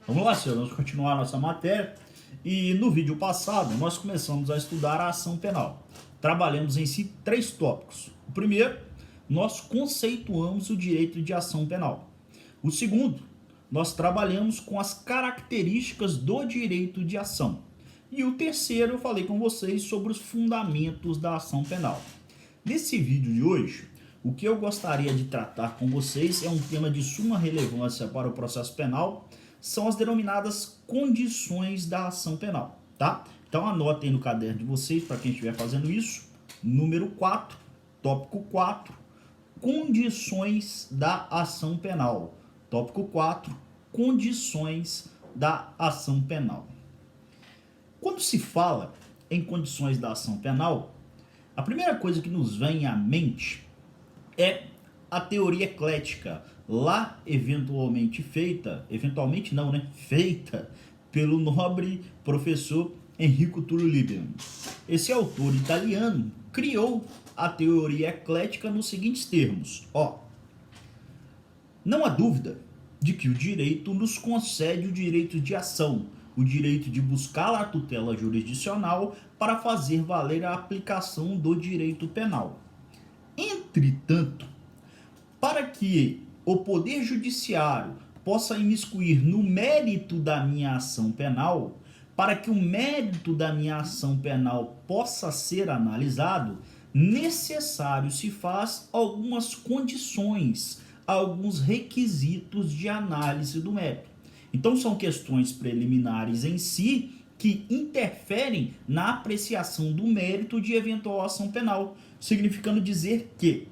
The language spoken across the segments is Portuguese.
Vamos lá, senhor, vamos continuar a nossa matéria. E no vídeo passado, nós começamos a estudar a ação penal. Trabalhamos em si 3 tópicos. O primeiro, nós conceituamos o direito de ação penal. O segundo, nós trabalhamos com as características do direito de ação. E o terceiro, eu falei com vocês sobre os fundamentos da ação penal. Nesse vídeo de hoje, o que eu gostaria de tratar com vocês é um tema de suma relevância para o processo penal, são as denominadas condições da ação penal, tá? Então anotem no caderno de vocês, para quem estiver fazendo isso, número 4, tópico 4, condições da ação penal. Tópico 4, condições da ação penal. Quando se fala em condições da ação penal, a primeira coisa que nos vem à mente é a teoria eclética, lá eventualmente feita pelo nobre professor Enrico Tullio Lieberman. Esse autor italiano criou a teoria eclética nos seguintes termos: não há dúvida de que o direito nos concede o direito de ação, o direito de buscar a tutela jurisdicional para fazer valer a aplicação do direito penal. Entretanto, para que o Poder Judiciário possa imiscuir no mérito da minha ação penal, para que o mérito da minha ação penal possa ser analisado, necessário se faz algumas condições, alguns requisitos de análise do mérito. Então são questões preliminares em si que interferem na apreciação do mérito de eventual ação penal, significando dizer que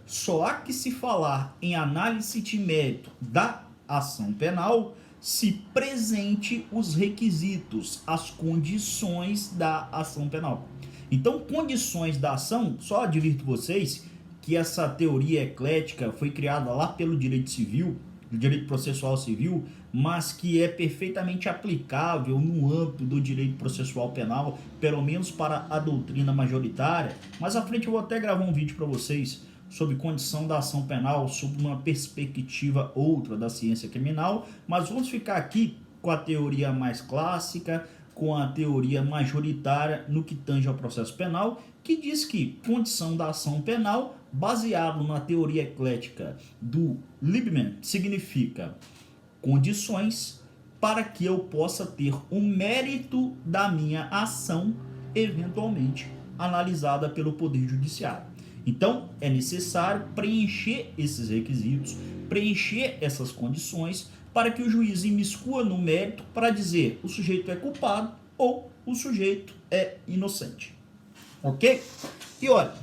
só há que se falar em análise de mérito da ação penal se presente os requisitos, as condições da ação penal. Então, condições da ação, só advirto vocês que essa teoria eclética foi criada lá pelo direito civil, do direito processual civil, mas que é perfeitamente aplicável no âmbito do direito processual penal, pelo menos para a doutrina majoritária. Mais à frente eu vou até gravar um vídeo para vocês sobre condição da ação penal, sob uma perspectiva outra da ciência criminal, mas vamos ficar aqui com a teoria mais clássica, com a teoria majoritária no que tange ao processo penal, que diz que condição da ação penal, baseado na teoria eclética do Lieberman, significa condições para que eu possa ter o mérito da minha ação eventualmente analisada pelo Poder Judiciário. Então, é necessário preencher esses requisitos, preencher essas condições para que o juiz imiscua no mérito para dizer o sujeito é culpado ou o sujeito é inocente. Ok? E olha,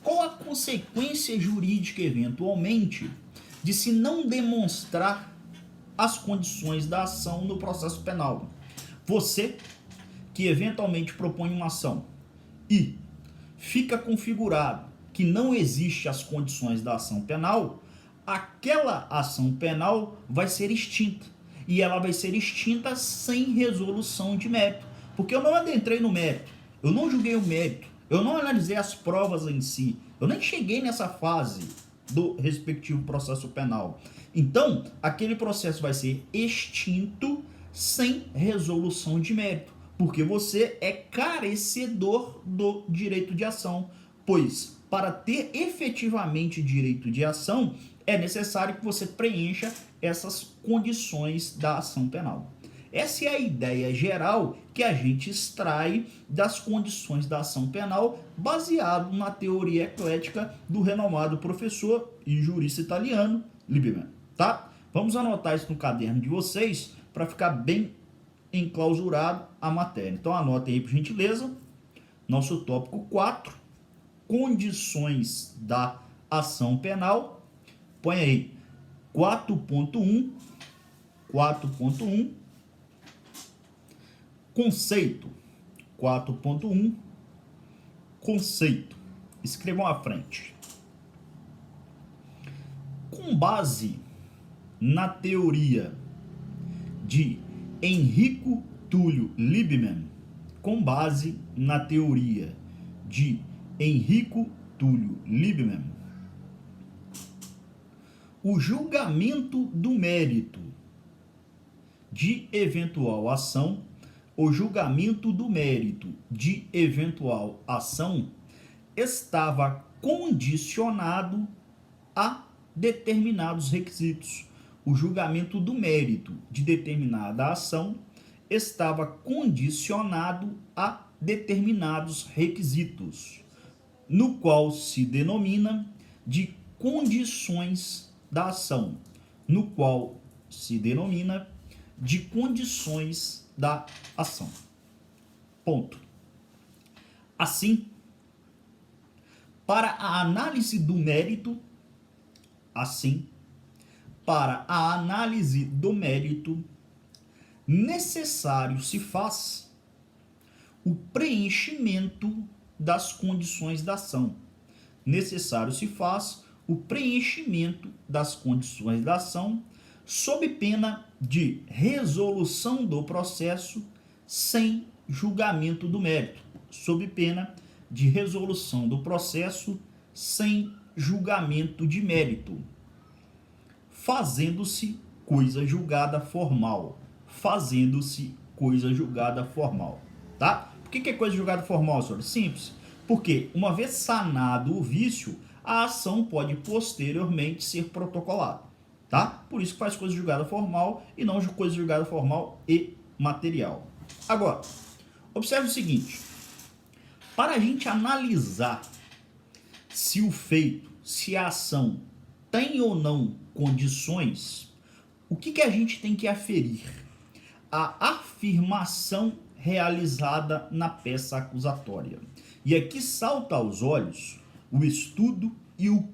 qual a consequência jurídica, eventualmente, de se não demonstrar as condições da ação no processo penal? Você, que eventualmente propõe uma ação e fica configurado que não existe as condições da ação penal, aquela ação penal vai ser extinta. E ela vai ser extinta sem resolução de mérito. Porque eu não adentrei no mérito, eu não julguei o mérito, eu não analisei as provas em si, eu nem cheguei nessa fase do respectivo processo penal. Então, aquele processo vai ser extinto sem resolução de mérito, porque você é carecedor do direito de ação, pois para ter efetivamente direito de ação, é necessário que você preencha essas condições da ação penal. Essa é a ideia geral que a gente extrai das condições da ação penal, baseado na teoria eclética do renomado professor e jurista italiano Lieberman, tá? Vamos anotar isso no caderno de vocês para ficar bem enclausurado a matéria. Então anotem aí, por gentileza, nosso tópico 4, condições da ação penal. Põe aí 4.1, conceito. 4.1, conceito. Escrevam à frente. Com base na teoria de Enrico Tullio Lieberman, com base na teoria de Enrico Tullio Lieberman, o julgamento do mérito de eventual ação, o julgamento do mérito de eventual ação estava condicionado a determinados requisitos. O julgamento do mérito de determinada ação estava condicionado a determinados requisitos, no qual se denomina de condições da ação, no qual se denomina de condições da ação. Ponto. Assim, para a análise do mérito, necessário se faz o preenchimento das condições da ação. Necessário se faz o preenchimento das condições da ação sob pena de resolução do processo sem julgamento do mérito. Sob pena de resolução do processo sem julgamento de mérito, fazendo-se coisa julgada formal. Tá? Por que é coisa julgada formal, senhor? Simples. Porque, uma vez sanado o vício, a ação pode posteriormente ser protocolada. Tá? Por isso que faz coisa julgada formal e não coisa julgada formal e material. Agora, observe o seguinte. Para a gente analisar se o feito, se a ação tem ou não condições, o que a gente tem que aferir? A afirmação realizada na peça acusatória. E aqui salta aos olhos o estudo e o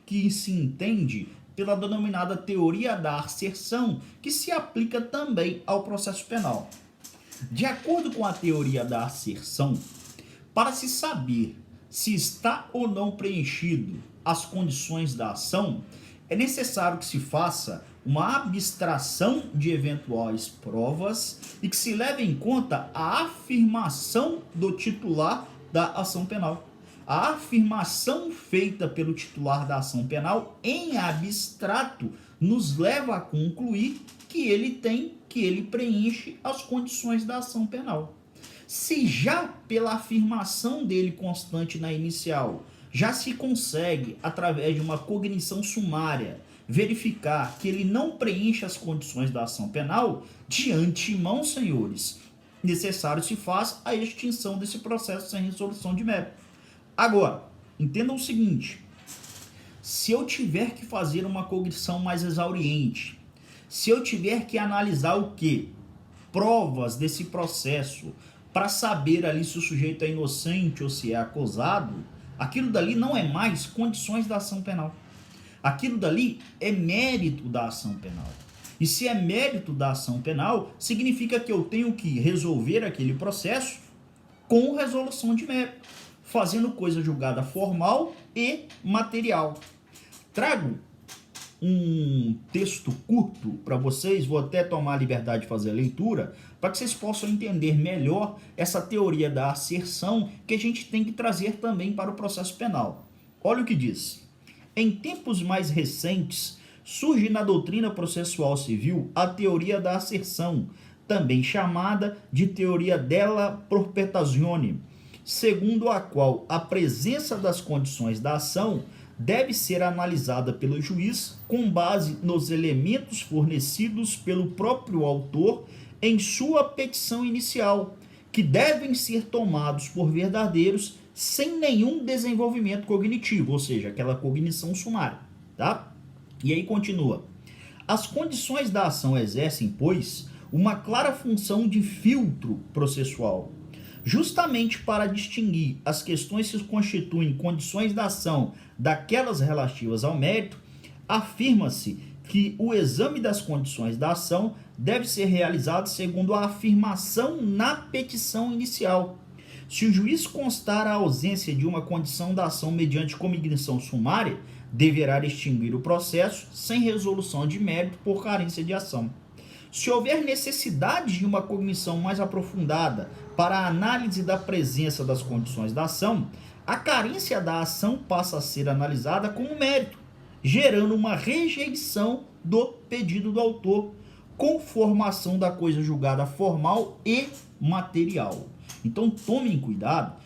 que se entende pela denominada teoria da asserção, que se aplica também ao processo penal. De acordo com a teoria da asserção, para se saber se está ou não preenchido as condições da ação, é necessário que se faça uma abstração de eventuais provas e que se leve em conta a afirmação do titular da ação penal. A afirmação feita pelo titular da ação penal em abstrato nos leva a concluir que ele preenche as condições da ação penal. Se já pela afirmação dele constante na inicial, já se consegue, através de uma cognição sumária, verificar que ele não preenche as condições da ação penal, de antemão, senhores, necessário se faz a extinção desse processo sem resolução de mérito. Agora, entendam o seguinte, se eu tiver que fazer uma cognição mais exauriente, se eu tiver que analisar o quê? Provas desse processo, para saber ali se o sujeito é inocente ou se é acusado, aquilo dali não é mais condições da ação penal. Aquilo dali é mérito da ação penal. E se é mérito da ação penal, significa que eu tenho que resolver aquele processo com resolução de mérito, fazendo coisa julgada formal e material. Trago um texto curto para vocês, vou até tomar a liberdade de fazer a leitura, para que vocês possam entender melhor essa teoria da asserção que a gente tem que trazer também para o processo penal. Olha o que diz. Em tempos mais recentes, surge na doutrina processual civil a teoria da asserção, também chamada de teoria della proposizione, segundo a qual a presença das condições da ação deve ser analisada pelo juiz com base nos elementos fornecidos pelo próprio autor em sua petição inicial, que devem ser tomados por verdadeiros sem nenhum desenvolvimento cognitivo, ou seja, aquela cognição sumária, tá? E aí continua. As condições da ação exercem, pois, uma clara função de filtro processual, justamente para distinguir as questões que constituem condições da ação daquelas relativas ao mérito. Afirma-se que o exame das condições da ação deve ser realizado segundo a afirmação na petição inicial. Se o juiz constar a ausência de uma condição da ação mediante cognição sumária, deverá extinguir o processo sem resolução de mérito por carência de ação. Se houver necessidade de uma cognição mais aprofundada para a análise da presença das condições da ação, a carência da ação passa a ser analisada como mérito, gerando uma rejeição do pedido do autor, conformação da coisa julgada formal e material. Então tomem cuidado,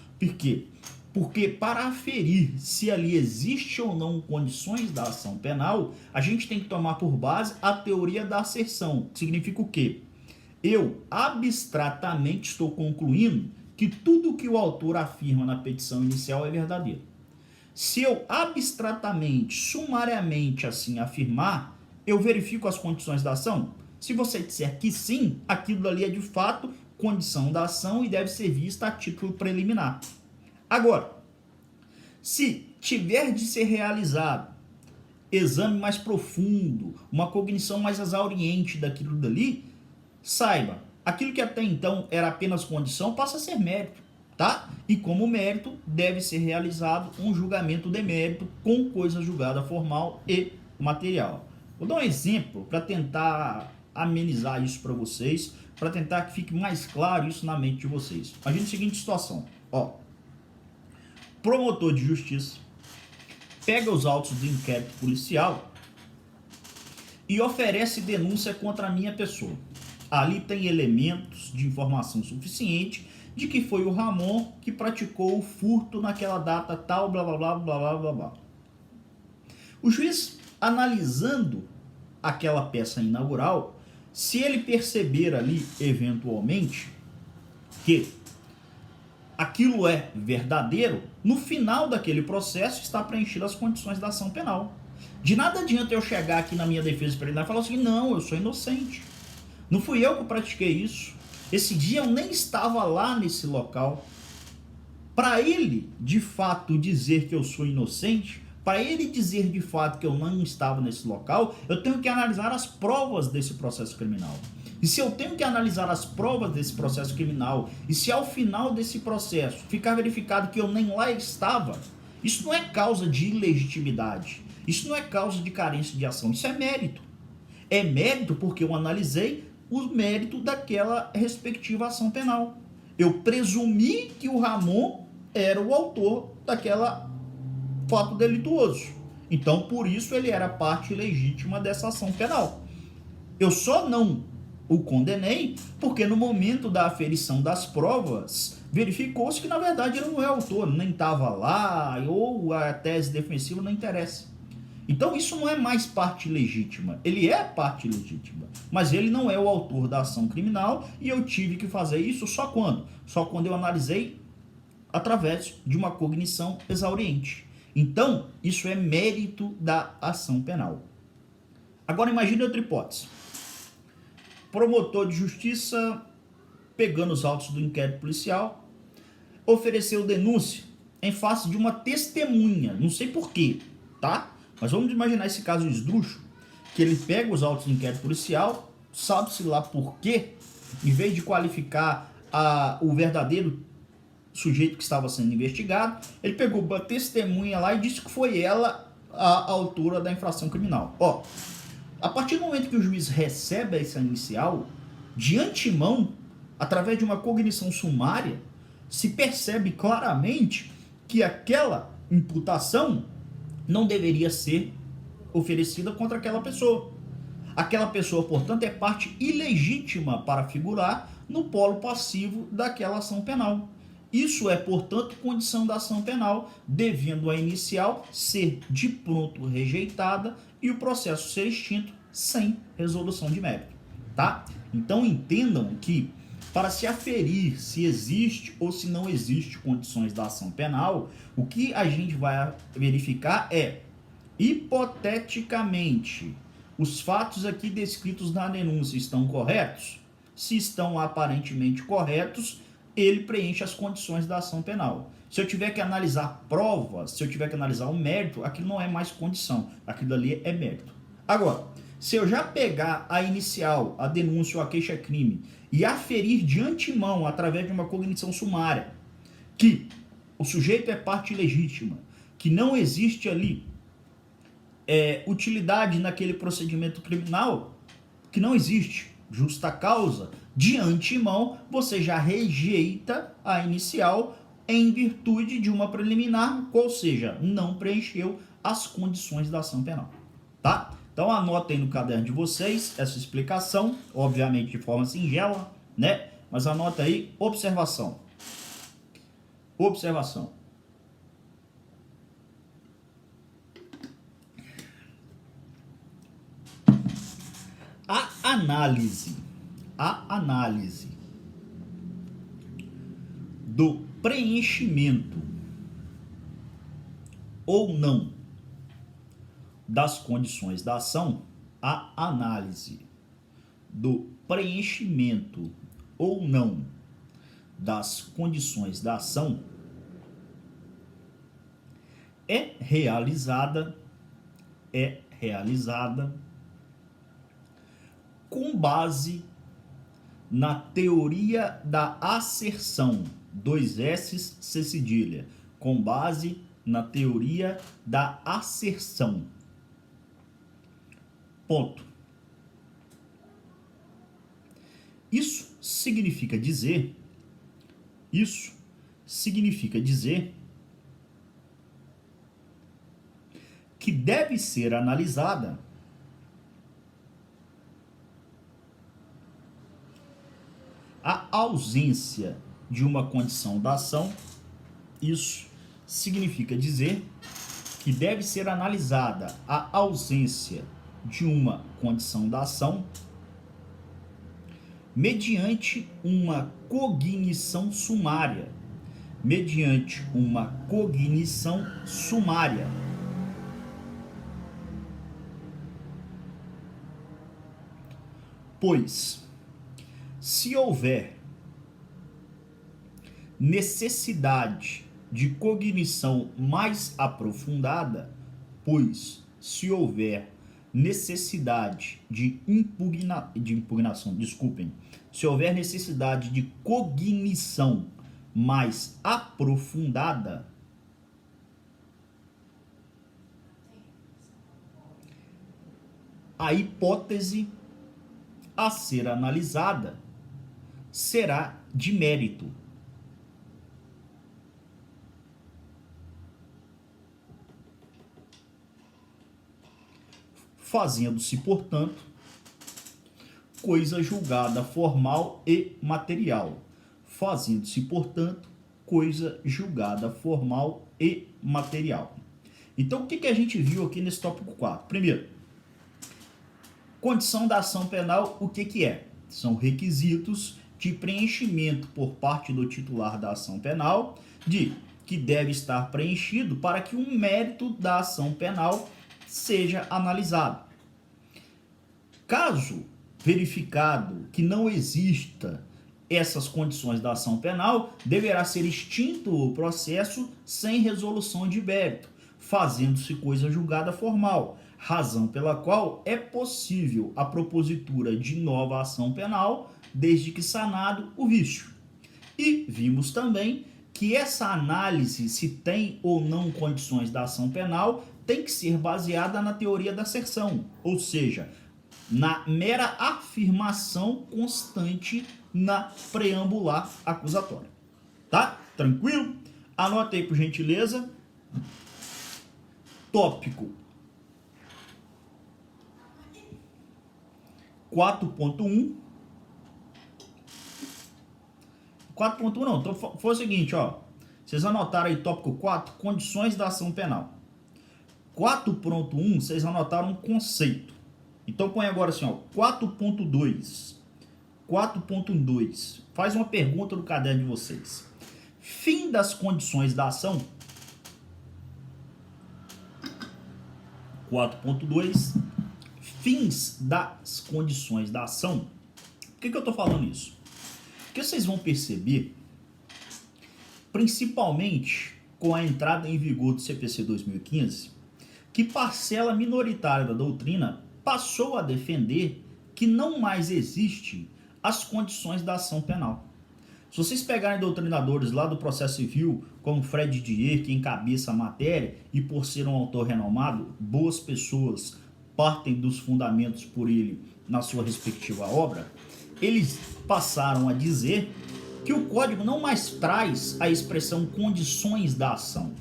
porque para aferir se ali existe ou não condições da ação penal, a gente tem que tomar por base a teoria da asserção, que significa o quê? Eu abstratamente estou concluindo que tudo que o autor afirma na petição inicial é verdadeiro. Se eu abstratamente, sumariamente assim afirmar, eu verifico as condições da ação? Se você disser que sim, aquilo ali é de fato condição da ação e deve ser vista a título preliminar. Agora, se tiver de ser realizado exame mais profundo, uma cognição mais exauriente daquilo dali, saiba, aquilo que até então era apenas condição passa a ser mérito, tá? E como mérito, deve ser realizado um julgamento de mérito com coisa julgada formal e material. Vou dar um exemplo para tentar amenizar isso para vocês, para tentar que fique mais claro isso na mente de vocês. Imagina a seguinte situação, ó. Promotor de justiça pega os autos do inquérito policial e oferece denúncia contra a minha pessoa. Ali tem elementos de informação suficiente de que foi o Ramon que praticou o furto naquela data tal, blá blá blá blá blá blá blá. O juiz, analisando aquela peça inaugural, se ele perceber ali, eventualmente, que aquilo é verdadeiro, no final daquele processo está preenchidas as condições da ação penal. De nada adianta eu chegar aqui na minha defesa preliminar e falar assim, não, eu sou inocente. Não fui eu que pratiquei isso. Esse dia eu nem estava lá nesse local. Para ele, de fato, dizer que eu sou inocente, para ele dizer de fato que eu não estava nesse local, eu tenho que analisar as provas desse processo criminal. E se eu tenho que analisar as provas desse processo criminal, e se ao final desse processo ficar verificado que eu nem lá estava, isso não é causa de ilegitimidade, isso não é causa de carência de ação, isso é mérito. É mérito porque eu analisei o mérito daquela respectiva ação penal. Eu presumi que o Ramon era o autor daquela fato delituoso. Então, por isso, ele era parte legítima dessa ação penal. Eu só não o condenei porque no momento da aferição das provas, verificou-se que, na verdade, ele não é autor, nem estava lá, ou a tese defensiva não interessa. Então, isso não é mais parte legítima. Ele é parte legítima, mas ele não é o autor da ação criminal e eu tive que fazer isso só quando? Só quando eu analisei através de uma cognição exauriente. Então, isso é mérito da ação penal. Agora, imagine outra hipótese. Promotor de justiça, pegando os autos do inquérito policial, ofereceu denúncia em face de uma testemunha. Não sei porquê, tá? Mas vamos imaginar esse caso esdrúxulo, que ele pega os autos do inquérito policial, sabe-se lá por quê, em vez de qualificar o verdadeiro sujeito que estava sendo investigado, ele pegou uma testemunha lá e disse que foi ela a autora da infração criminal. Ó, a partir do momento que o juiz recebe essa inicial, de antemão, através de uma cognição sumária, se percebe claramente que aquela imputação não deveria ser oferecida contra aquela pessoa. Aquela pessoa, portanto, é parte ilegítima para figurar no polo passivo daquela ação penal. Isso é, portanto, condição da ação penal, devendo a inicial ser de pronto rejeitada e o processo ser extinto sem resolução de mérito, tá? Então entendam que para se aferir se existe ou se não existe condições da ação penal, o que a gente vai verificar é, hipoteticamente, os fatos aqui descritos na denúncia estão corretos? Se estão aparentemente corretos, ele preenche as condições da ação penal. Se eu tiver que analisar provas, se eu tiver que analisar o mérito, aquilo não é mais condição, aquilo ali é mérito. Agora, se eu já pegar a inicial, a denúncia ou a queixa-crime e aferir de antemão, através de uma cognição sumária, que o sujeito é parte legítima, que não existe ali utilidade naquele procedimento criminal, que não existe justa causa, de antemão você já rejeita a inicial em virtude de uma preliminar, ou seja, não preencheu as condições da ação penal, tá? Então anotem no caderno de vocês essa explicação, obviamente de forma singela, né? Mas anota aí, observação. Observação. A análise do preenchimento ou não das condições da ação, a análise do preenchimento ou não das condições da ação é realizada com base na teoria da asserção, 2 S, C cedilha, com base na teoria da asserção. Ponto. Isso significa dizer que deve ser analisada a ausência de uma condição da ação. Isso significa dizer que deve ser analisada a ausência de uma condição da ação mediante uma cognição sumária. Pois, se houver necessidade de cognição mais aprofundada, se houver necessidade de cognição mais aprofundada, a hipótese a ser analisada será de mérito. Fazendo-se, portanto, coisa julgada formal e material. Então, o que a gente viu aqui nesse tópico 4? Primeiro, condição da ação penal, o que é? São requisitos de preenchimento por parte do titular da ação penal, que deve estar preenchido para que um mérito da ação penal seja analisado. Caso verificado que não exista essas condições da ação penal, deverá ser extinto o processo sem resolução de mérito, fazendo-se coisa julgada formal, razão pela qual é possível a propositura de nova ação penal, desde que sanado o vício. E vimos também que essa análise, se tem ou não condições da ação penal, tem que ser baseada na teoria da asserção, ou seja, na mera afirmação constante na preambular acusatória. Tá? Tranquilo? Anote aí, por gentileza. Tópico 4.1. 4.1 não, então foi o seguinte, ó. Vocês anotaram aí tópico 4, condições da ação penal. 4.1, vocês anotaram um conceito. Então põe agora assim, ó, 4.2. 4.2. Faz uma pergunta no caderno de vocês. Fim das condições da ação. 4.2. Fins das condições da ação. Por que eu estou falando isso? Porque vocês vão perceber, principalmente com a entrada em vigor do CPC 2015, que parcela minoritária da doutrina passou a defender que não mais existe as condições da ação penal. Se vocês pegarem doutrinadores lá do processo civil, como Fred Dier, que encabeça a matéria, e por ser um autor renomado, boas pessoas partem dos fundamentos por ele na sua respectiva obra, eles passaram a dizer que o Código não mais traz a expressão condições da ação.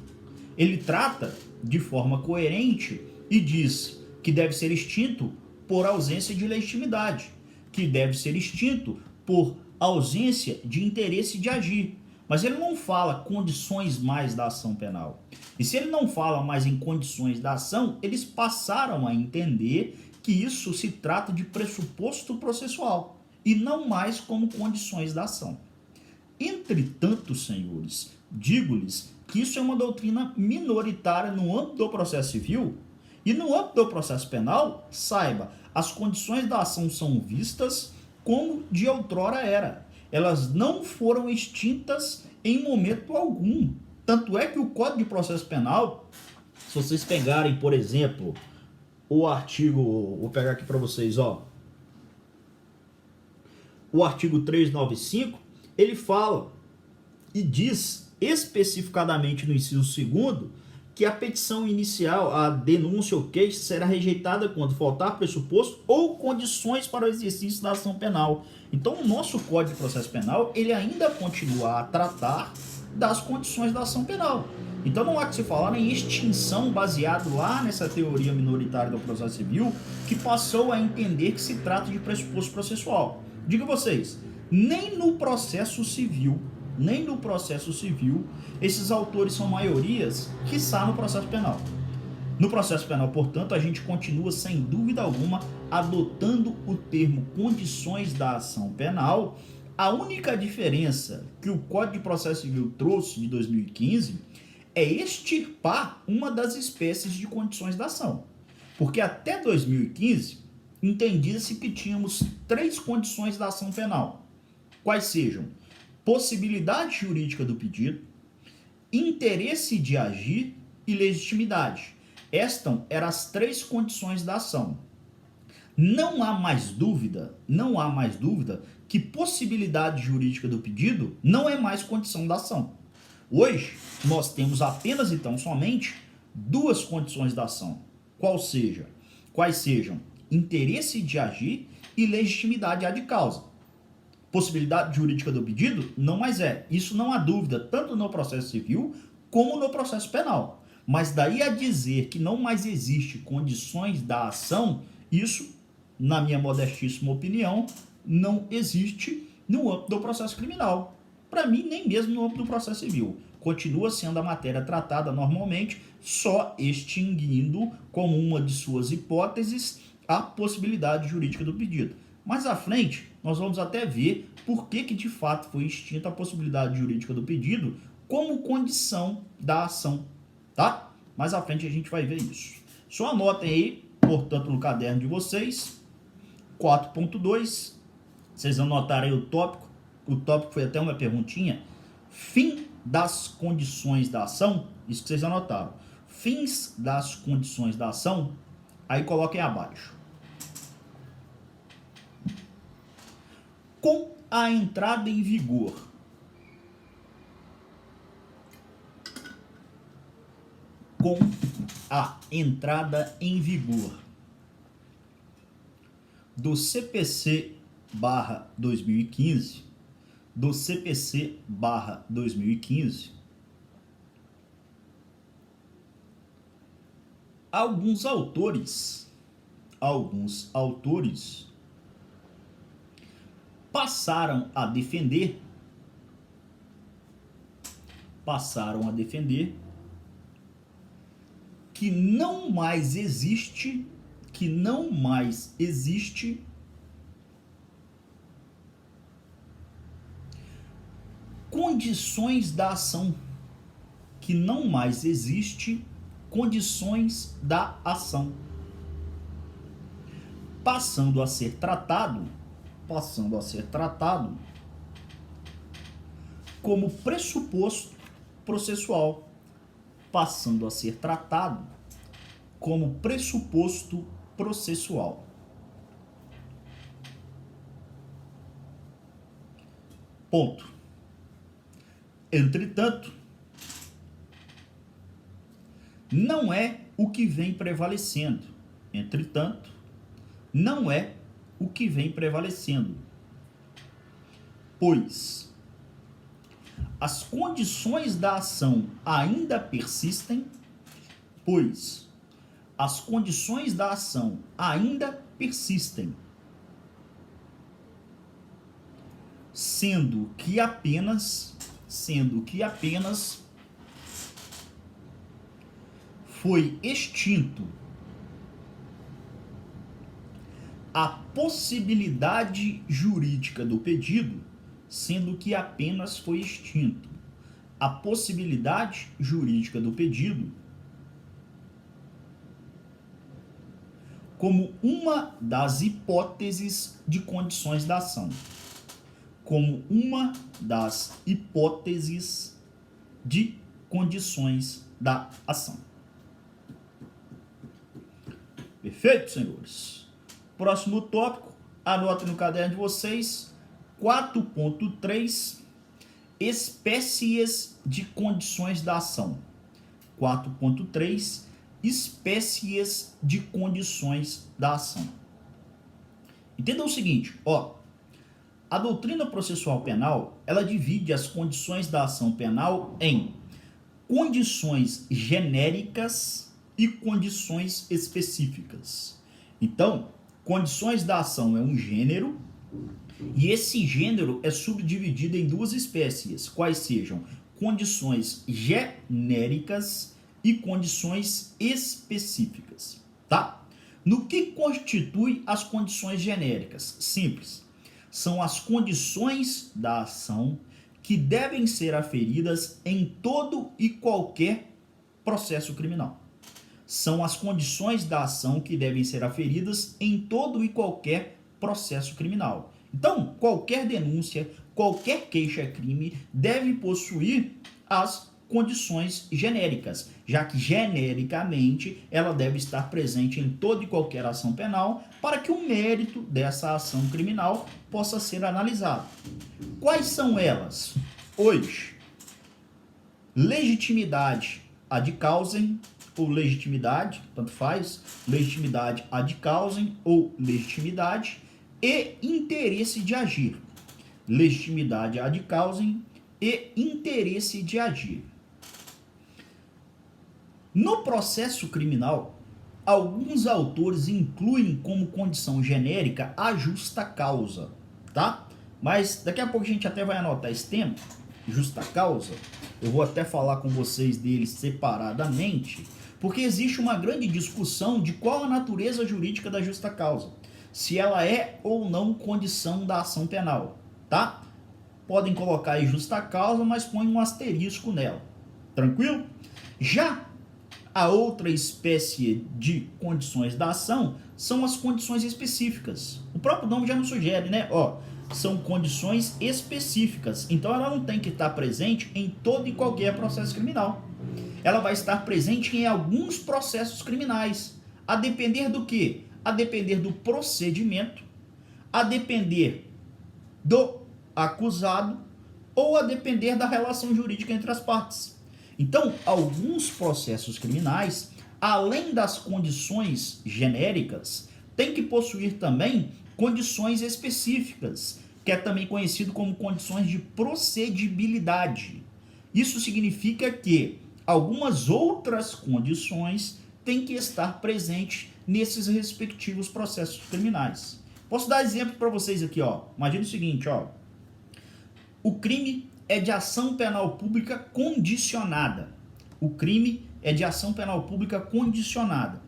Ele trata de forma coerente e diz que deve ser extinto por ausência de legitimidade, que deve ser extinto por ausência de interesse de agir. Mas ele não fala condições mais da ação penal. E se ele não fala mais em condições da ação, eles passaram a entender que isso se trata de pressuposto processual e não mais como condições da ação. Entretanto, senhores, digo-lhes que isso é uma doutrina minoritária no âmbito do processo civil e no âmbito do processo penal, saiba, as condições da ação são vistas como de outrora era. Elas não foram extintas em momento algum. Tanto é que o Código de Processo Penal, se vocês pegarem, por exemplo, o artigo, vou pegar aqui para vocês, ó, o artigo 395, ele fala e diz especificadamente no inciso 2º que a petição inicial, a denúncia ou queixa será rejeitada quando faltar pressuposto ou condições para o exercício da ação penal. Então, o nosso Código de Processo Penal, ele ainda continua a tratar das condições da ação penal. Então, não há que se falar em extinção baseado lá nessa teoria minoritária do processo civil, que passou a entender que se trata de pressuposto processual. Digo a vocês, nem no processo civil, esses autores são maiorias, quiçá no processo penal. No processo penal, portanto, a gente continua, sem dúvida alguma, adotando o termo condições da ação penal. A única diferença que o Código de Processo Civil trouxe de 2015 é extirpar uma das espécies de condições da ação. Porque até 2015, entendia-se que tínhamos 3 condições da ação penal. Quais sejam? Possibilidade jurídica do pedido, interesse de agir e legitimidade. Estas eram as 3 condições da ação. Não há mais dúvida que possibilidade jurídica do pedido não é mais condição da ação. Hoje, nós temos apenas, então, somente 2 condições da ação. Quais sejam interesse de agir e legitimidade ad causa. Possibilidade jurídica do pedido não mais é. Isso não há dúvida, tanto no processo civil como no processo penal. Mas daí a dizer que não mais existe condições da ação, isso, na minha modestíssima opinião, não existe no âmbito do processo criminal. Para mim, nem mesmo no âmbito do processo civil. Continua sendo a matéria tratada normalmente, só extinguindo como uma de suas hipóteses a possibilidade jurídica do pedido. Mais à frente, nós vamos até ver por que de fato foi extinta a possibilidade jurídica do pedido como condição da ação, tá? Mais à frente a gente vai ver isso. Só anotem aí, portanto, no caderno de vocês, 4.2, vocês anotarem o tópico foi até uma perguntinha, fim das condições da ação, isso que vocês anotaram, fins das condições da ação, aí coloquem abaixo. Com a entrada em vigor do CPC/2015, alguns autores passaram a defender que não mais existe condições da ação, passando a ser tratado como pressuposto processual, Ponto. Entretanto, não é o que vem prevalecendo. Pois as condições da ação ainda persistem, pois as condições da ação ainda persistem, sendo que apenas foi extinto a possibilidade jurídica do pedido, sendo que apenas foi extinto a possibilidade jurídica do pedido como uma das hipóteses de condições da ação. Como uma das hipóteses de condições da ação. Perfeito, senhores? Próximo tópico, anote no caderno de vocês, 4.3, espécies de condições da ação. 4.3, espécies de condições da ação. Entenda o seguinte, a doutrina processual penal, ela divide as condições da ação penal em condições genéricas e condições específicas. Então, condições da ação é um gênero, e esse gênero é subdividido em duas espécies, quais sejam condições genéricas e condições específicas, tá? No que constitui as condições genéricas? Simples. São as condições da ação que devem ser aferidas em todo e qualquer processo criminal. São as condições da ação que devem ser aferidas em todo e qualquer processo criminal. Então, qualquer denúncia, qualquer queixa-crime deve possuir as condições genéricas, já que genericamente ela deve estar presente em toda e qualquer ação penal para que o mérito dessa ação criminal possa ser analisado. Quais são elas? Hoje, legitimidade ad causem ou legitimidade, tanto faz, legitimidade ad causem ou legitimidade e interesse de agir. Legitimidade ad causem e interesse de agir. No processo criminal, alguns autores incluem como condição genérica a justa causa, tá? Mas daqui a pouco a gente até vai anotar esse termo, justa causa. Eu vou até falar com vocês deles separadamente, porque existe uma grande discussão de qual a natureza jurídica da justa causa, se ela é ou não condição da ação penal, tá? Podem colocar aí justa causa, mas põe um asterisco nela, tranquilo? Já a outra espécie de condições da ação são as condições específicas. O próprio nome já nos sugere, né? São condições específicas. Então ela não tem que estar presente em todo e qualquer processo criminal. Ela vai estar presente em alguns processos criminais. A depender do quê? A depender do procedimento, a depender do acusado ou a depender da relação jurídica entre as partes. Então, alguns processos criminais, além das condições genéricas, têm que possuir também condições específicas, que é também conhecido como condições de procedibilidade. Isso significa que algumas outras condições têm que estar presentes nesses respectivos processos criminais. Posso dar exemplo para vocês aqui, Imagina o seguinte, O crime é de ação penal pública condicionada. O crime é de ação penal pública condicionada.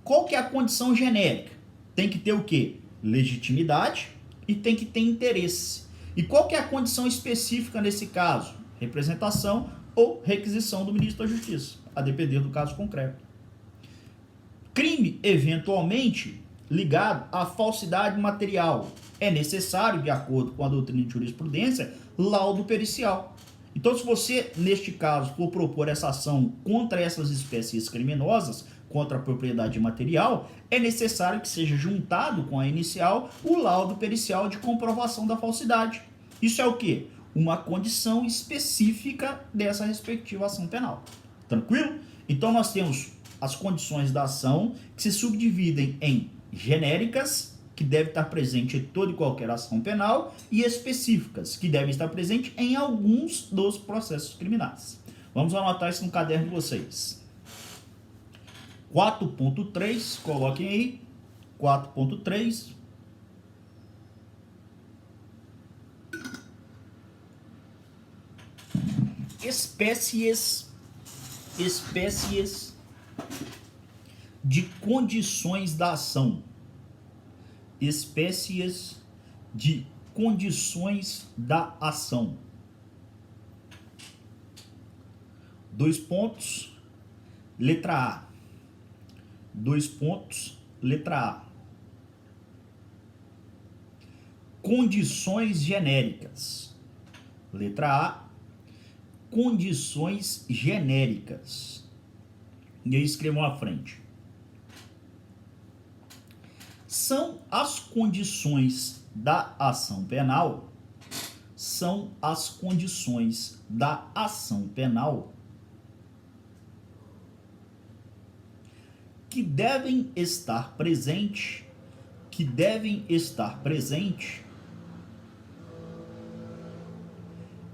Qual que é a condição genérica? Tem que ter o quê? Legitimidade e tem que ter interesse. E qual que é a condição específica nesse caso? Representação ou requisição do ministro da Justiça, a depender do caso concreto. Crime, eventualmente, ligado à falsidade material. É necessário, de acordo com a doutrina de jurisprudência, laudo pericial. Então, se você, neste caso, for propor essa ação contra essas espécies criminosas, contra a propriedade material, é necessário que seja juntado com a inicial o laudo pericial de comprovação da falsidade. Isso é o quê? Uma condição específica dessa respectiva ação penal. Tranquilo? Então, nós temos as condições da ação que se subdividem em genéricas, que deve estar presente em toda e qualquer ação penal, e específicas, que devem estar presentes em alguns dos processos criminais. Vamos anotar isso no caderno de vocês. 4.3, coloquem aí, 4.3. Espécies de condições da ação. Espécies de condições da ação. 2 pontos, letra A. 2 pontos, letra A. Condições genéricas. Letra A. Condições genéricas. E aí escrevam à frente. São as condições da ação penal. São as condições da ação penal que devem estar presentes,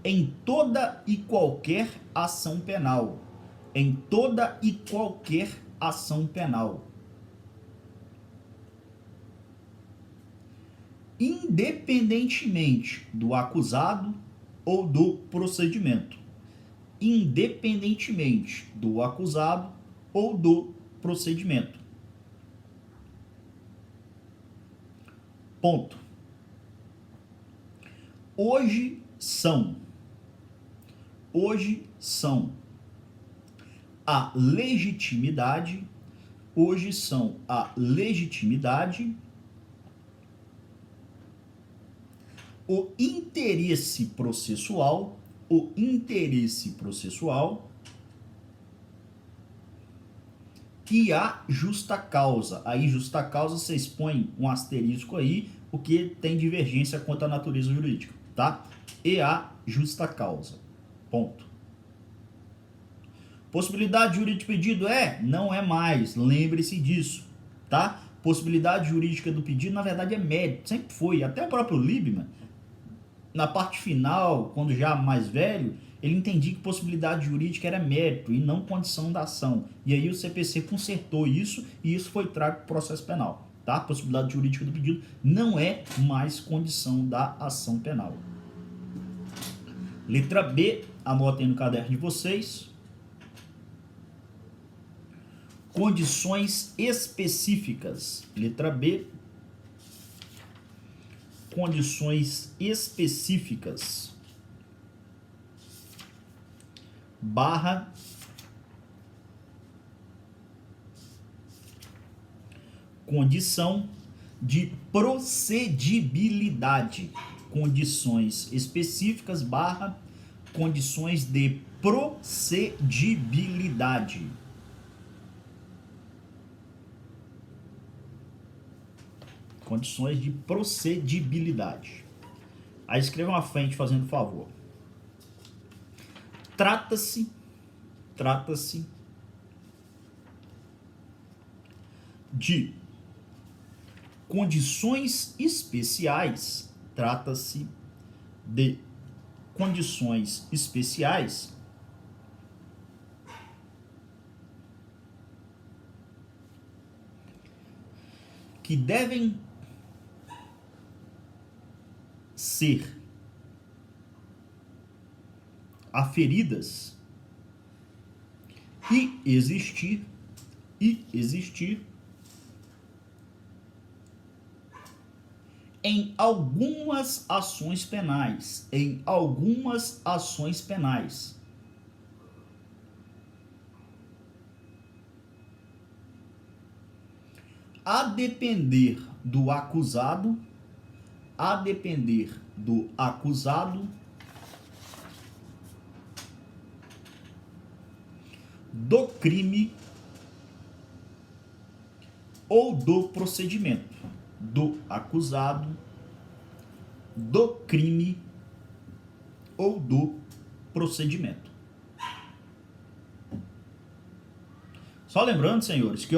em toda e qualquer ação penal. Em toda e qualquer ação penal. Independentemente do acusado ou do procedimento. Independentemente do acusado ou do procedimento. Ponto. Hoje são a legitimidade, o interesse processual, e a justa causa. Aí, justa causa, vocês põem um asterisco aí, porque tem divergência quanto à natureza jurídica, tá? E a justa causa. Ponto. Possibilidade jurídica de pedido não é mais, lembre-se disso, tá? Possibilidade jurídica do pedido, na verdade, é mérito, sempre foi. Até o próprio Liebman, na parte final, quando já mais velho, ele entendia que possibilidade jurídica era mérito e não condição da ação. E aí o CPC consertou isso e isso foi trago para o processo penal, tá? Possibilidade jurídica do pedido não é mais condição da ação penal. Letra B, anotem no caderno de vocês. Condições específicas. Letra B. Condições específicas. Barra. Condição de procedibilidade. Condições específicas barra condições de procedibilidade. Condições de procedibilidade. Aí escrevam à frente fazendo favor. Trata-se de condições especiais. Trata-se de condições especiais que devem ser aferidas e existir em algumas ações penais, a depender do acusado, do crime ou do procedimento. Do acusado, do crime ou do procedimento. Só lembrando, senhores, que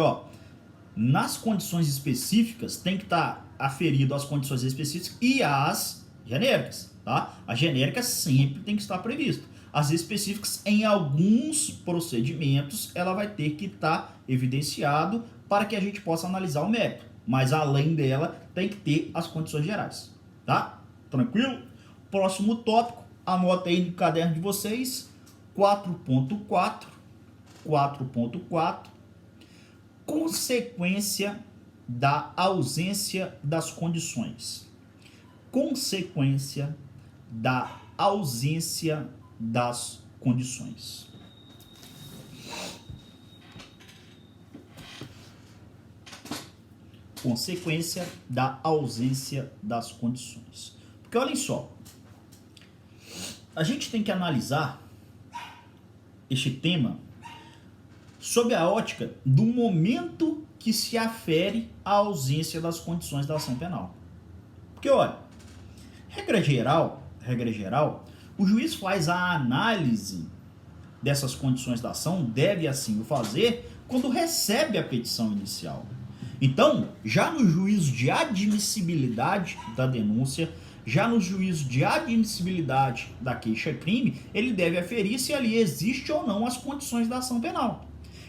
nas condições específicas tem que estar aferido as condições específicas e as genéricas, tá? A genérica sempre tem que estar prevista. As específicas, em alguns procedimentos, ela vai ter que estar evidenciado para que a gente possa analisar o mérito. Mas além dela, tem que ter as condições gerais. Tá? Tranquilo? Próximo tópico, anota aí no caderno de vocês, 4.4, 4.4, consequência da ausência das condições. Consequência da ausência das condições. Consequência da ausência das condições. Porque olhem só, a gente tem que analisar este tema sob a ótica do momento que se afere a ausência das condições da ação penal. Porque, olha, regra geral, o juiz faz a análise dessas condições da ação, deve assim o fazer, quando recebe a petição inicial. Então, já no juízo de admissibilidade da denúncia, já no juízo de admissibilidade da queixa-crime, ele deve aferir se ali existe ou não as condições da ação penal.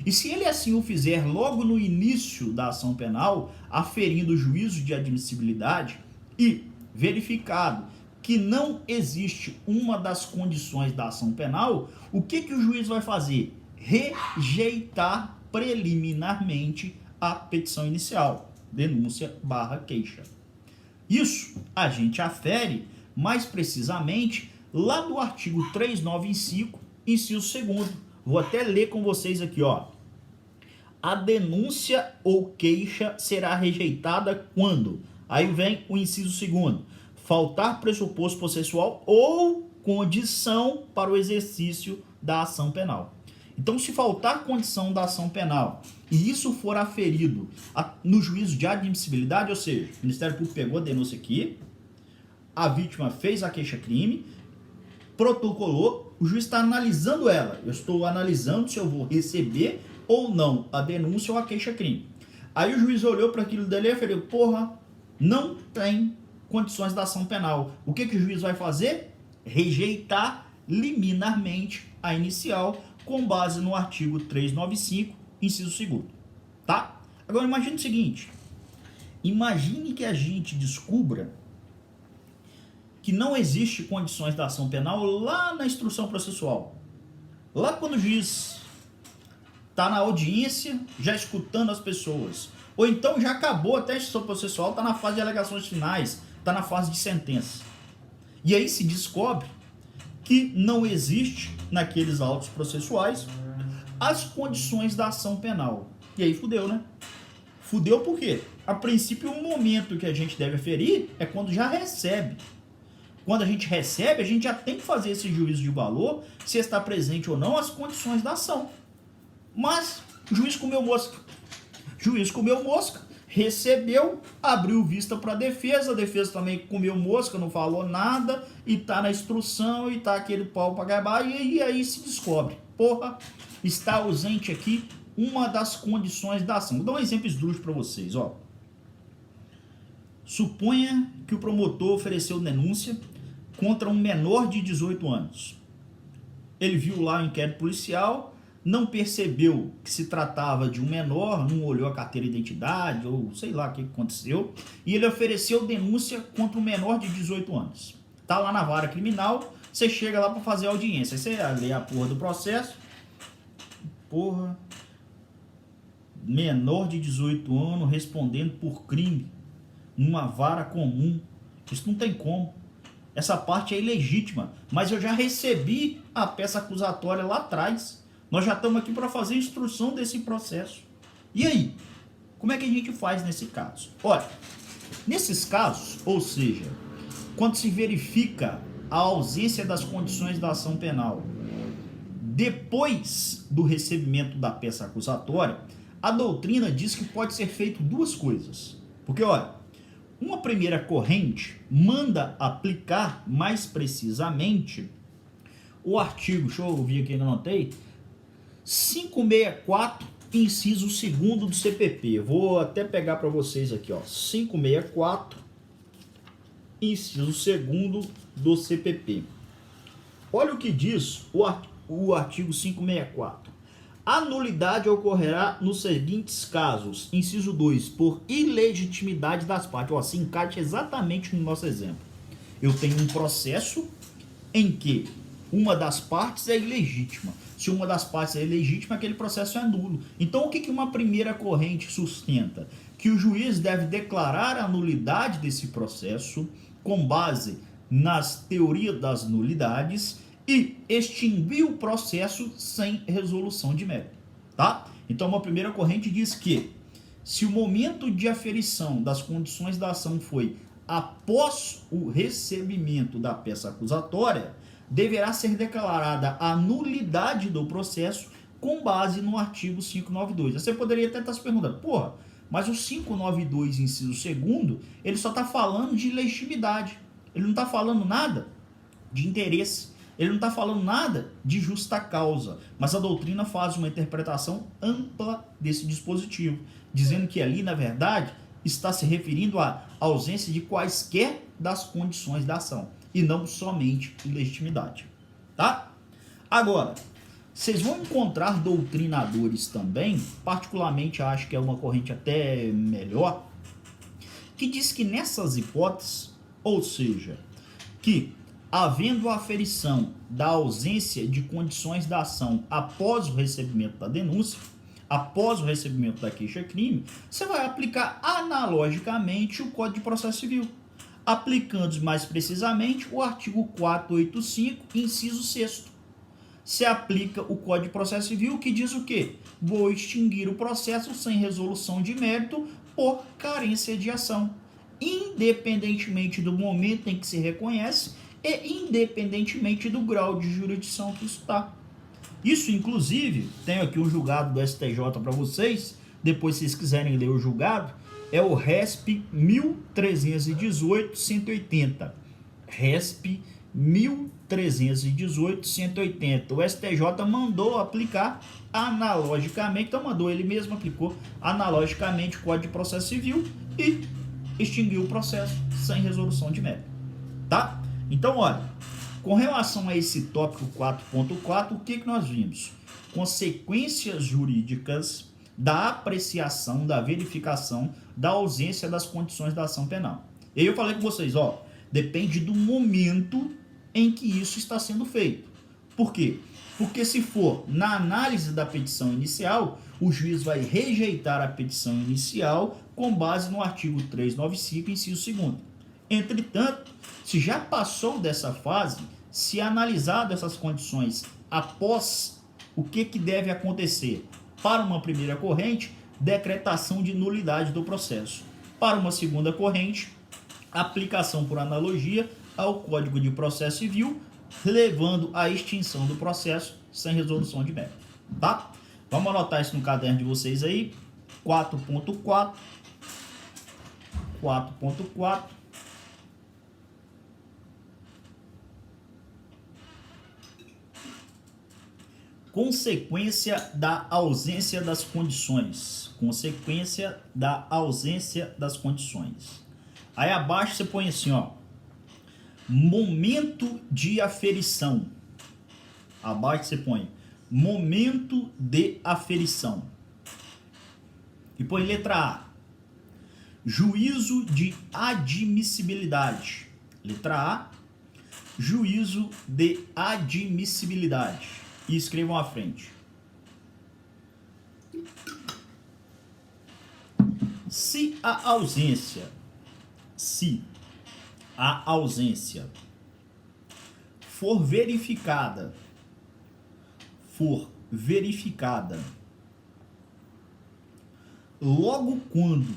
E se ele assim o fizer logo no início da ação penal, aferindo o juízo de admissibilidade e verificado que não existe uma das condições da ação penal, o que o juiz vai fazer? Rejeitar preliminarmente a petição inicial, denúncia/queixa. Isso a gente afere mais precisamente lá do artigo 395, inciso 2º. Vou até ler com vocês aqui, ó. A denúncia ou queixa será rejeitada quando? Aí vem o inciso 2º. Faltar pressuposto processual ou condição para o exercício da ação penal. Então, se faltar condição da ação penal e isso for aferido no juízo de admissibilidade, ou seja, o Ministério Público pegou a denúncia aqui, a vítima fez a queixa-crime, protocolou, o juiz está analisando ela. Eu estou analisando se eu vou receber ou não a denúncia ou a queixa-crime. Aí o juiz olhou para aquilo dali e falou, porra, não tem condições da ação penal. O que o juiz vai fazer? Rejeitar liminarmente a inicial com base no artigo 395, inciso 2º. Tá? Agora imagine o seguinte, imagine que a gente descubra que não existe condições da ação penal lá na instrução processual. Lá quando o juiz está na audiência, já escutando as pessoas. Ou então já acabou até a instrução processual, está na fase de alegações finais, está na fase de sentença. E aí se descobre que não existe, naqueles autos processuais, as condições da ação penal. E aí fudeu, né? Fudeu por quê? A princípio, o momento que a gente deve aferir é quando já recebe. Quando a gente recebe, a gente já tem que fazer esse juízo de valor, se está presente ou não as condições da ação. Mas o juiz comeu mosca. Recebeu, abriu vista para a defesa também comeu mosca, não falou nada, e tá na instrução, e tá aquele pau para gabar, e aí se descobre, porra, está ausente aqui uma das condições da ação. Vou dar um exemplo esdrúxulo para vocês, ó. Suponha que o promotor ofereceu denúncia contra um menor de 18 anos. Ele viu lá o inquérito policial, não percebeu que se tratava de um menor, não olhou a carteira de identidade, ou sei lá o que aconteceu, e ele ofereceu denúncia contra um menor de 18 anos. Tá lá na vara criminal, você chega lá para fazer a audiência, você lê a porra do processo, porra, menor de 18 anos respondendo por crime, numa vara comum, isso não tem como. Essa parte é ilegítima, mas eu já recebi a peça acusatória lá atrás. Nós já estamos aqui para fazer a instrução desse processo. E aí? Como é que a gente faz nesse caso? Olha, nesses casos, ou seja, quando se verifica a ausência das condições da ação penal depois do recebimento da peça acusatória, a doutrina diz que pode ser feito duas coisas. Porque, olha, uma primeira corrente manda aplicar mais precisamente o artigo, deixa eu ouvir aqui que eu anotei, 564, inciso 2º do CPP. Vou até pegar para vocês aqui, ó. 564, inciso 2º do CPP. Olha o que diz o artigo 564. A nulidade ocorrerá nos seguintes casos. Inciso 2, por ilegitimidade das partes. Ó, se encaixa exatamente no nosso exemplo. Eu tenho um processo em que uma das partes é ilegítima. Se uma das partes é ilegítima, aquele processo é nulo. Então, o que uma primeira corrente sustenta? Que o juiz deve declarar a nulidade desse processo com base nas teorias das nulidades e extinguir o processo sem resolução de mérito, tá? Então, uma primeira corrente diz que se o momento de aferição das condições da ação foi após o recebimento da peça acusatória, deverá ser declarada a nulidade do processo com base no artigo 592. Você poderia até estar se perguntando, porra, mas o 592, inciso 2º, ele só está falando de legitimidade. Ele não está falando nada de interesse. Ele não está falando nada de justa causa. Mas a doutrina faz uma interpretação ampla desse dispositivo, dizendo que ali, na verdade, está se referindo à ausência de quaisquer das condições da ação, e não somente ilegitimidade. Tá? Agora, vocês vão encontrar doutrinadores também, particularmente acho que é uma corrente até melhor, que diz que nessas hipóteses, ou seja, que havendo a aferição da ausência de condições da ação após o recebimento da denúncia, após o recebimento da queixa-crime, você vai aplicar analogicamente o Código de Processo Civil, aplicando mais precisamente o artigo 485, inciso 6º. Se aplica o Código de Processo Civil, que diz o quê? Vou extinguir o processo sem resolução de mérito por carência de ação, independentemente do momento em que se reconhece e independentemente do grau de jurisdição que isso está. Isso, inclusive, tenho aqui um julgado do STJ para vocês, depois se vocês quiserem ler o julgado, é o RESP 1318-180. RESP 1318-180. O STJ mandou aplicar analogicamente, então mandou, ele mesmo aplicou analogicamente o Código de Processo Civil e extinguiu o processo sem resolução de mérito. Tá? Então, olha, com relação a esse tópico 4.4, o que nós vimos? Consequências jurídicas da apreciação, da verificação, da ausência das condições da ação penal. E aí eu falei com vocês, ó, depende do momento em que isso está sendo feito. Por quê? Porque se for na análise da petição inicial, o juiz vai rejeitar a petição inicial com base no artigo 395, inciso 2º. Entretanto, se já passou dessa fase, se analisado essas condições após, o que deve acontecer? Para uma primeira corrente, decretação de nulidade do processo. Para uma segunda corrente, aplicação por analogia ao Código de Processo Civil, levando à extinção do processo sem resolução de mérito. Tá? Vamos anotar isso no caderno de vocês aí. 4.4. 4.4. Consequência da ausência das condições. Consequência da ausência das condições. Aí abaixo você põe assim, ó. Momento de aferição. Abaixo você põe momento de aferição. E põe letra A. Juízo de admissibilidade. Letra A. Juízo de admissibilidade. E escrevam à frente. Se a ausência for verificada, logo quando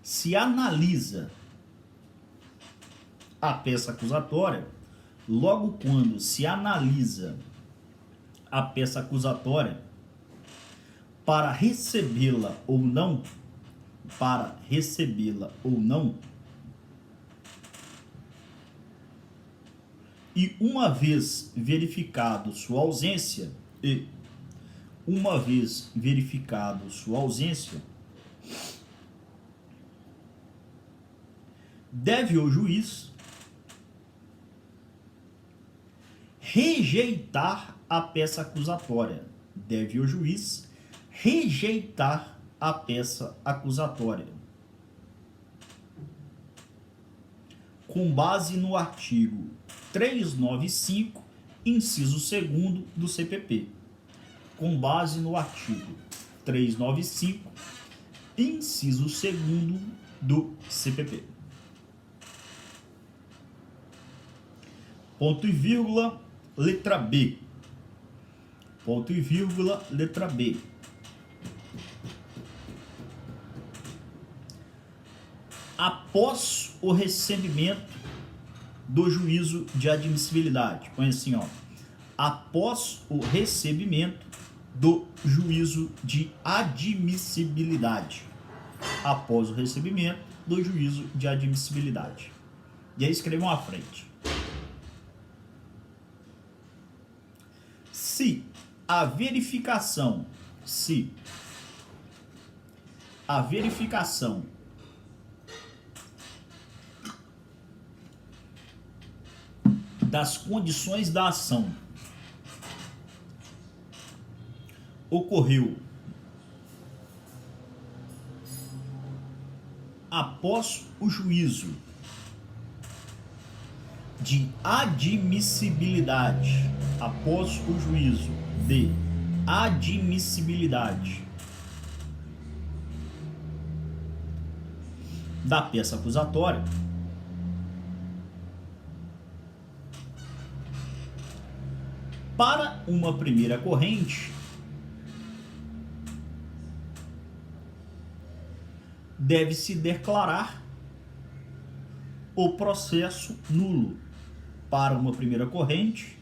se analisa a peça acusatória, logo quando se analisa a peça acusatória para recebê-la ou não, e uma vez verificado sua ausência, deve o juiz rejeitar a peça acusatória. Deve o juiz rejeitar a peça acusatória. Com base no artigo 395, inciso 2º do CPP. Com base no artigo 395, inciso 2º do CPP. Ponto e vírgula, letra B. Ponto e vírgula, letra B. Após o recebimento do juízo de admissibilidade. Põe assim, ó. Após o recebimento do juízo de admissibilidade. Após o recebimento do juízo de admissibilidade. E aí escrevam à frente. Se a verificação das condições da ação ocorreu após o juízo de admissibilidade, após o juízo de admissibilidade da peça acusatória, para uma primeira corrente, deve-se declarar o processo nulo. Para uma primeira corrente,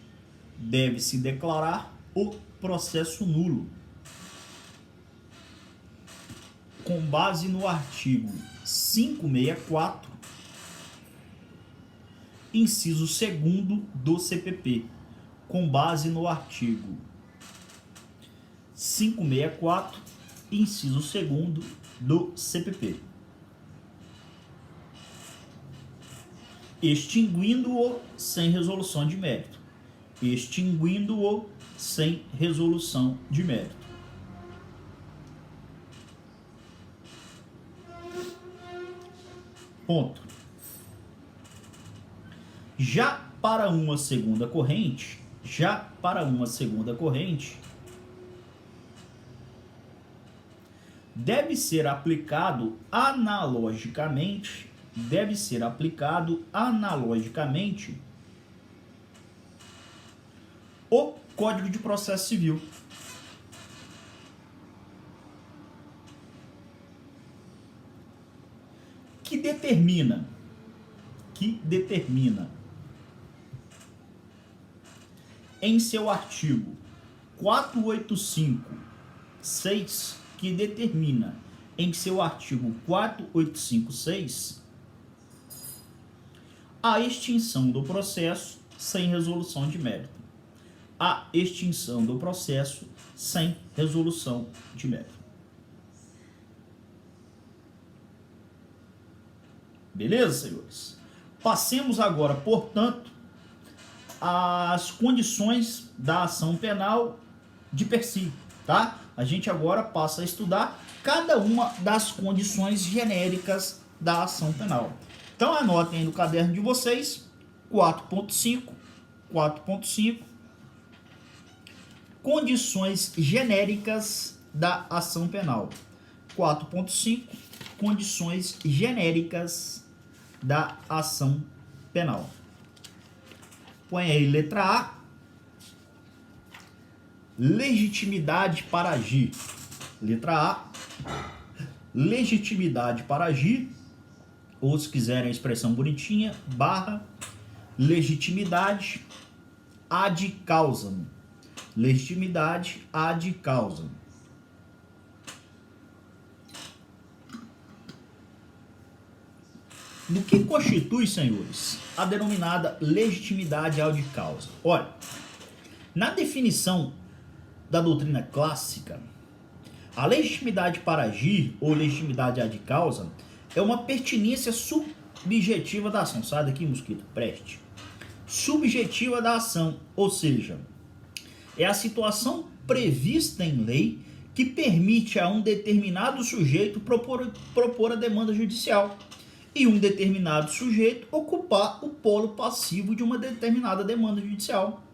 deve-se declarar o processo nulo. Com base no artigo 564, inciso 2º do CPP. Com base no artigo 564, inciso 2º do CPP. Extinguindo-o sem resolução de mérito. Extinguindo-o sem resolução de mérito. Ponto. Já para uma segunda corrente, deve ser aplicado analogicamente o Código de Processo Civil. Que determina em seu artigo 485-6, que determina em seu artigo 485-6 a extinção do processo sem resolução de mérito. A extinção do processo sem resolução de mérito. Beleza, senhores? Passemos agora, portanto, às condições da ação penal de per si, tá? A gente agora passa a estudar cada uma das condições genéricas da ação penal. Então anotem aí no caderno de vocês, 4.5, condições genéricas da ação penal. 4.5, condições genéricas da ação penal. Põe aí letra A, legitimidade para agir. Letra A, legitimidade para agir, ou se quiserem a expressão bonitinha, barra, legitimidade ad causam. Legitimidade ad causam. Do que constitui, senhores, a denominada legitimidade ad causa? Olha, na definição da doutrina clássica, a legitimidade para agir, ou legitimidade ad causa, é uma pertinência subjetiva da ação. Sai daqui, mosquito, preste. subjetiva da ação, ou seja, é a situação prevista em lei que permite a um determinado sujeito propor a demanda judicial e um determinado sujeito ocupar o polo passivo de uma determinada demanda judicial.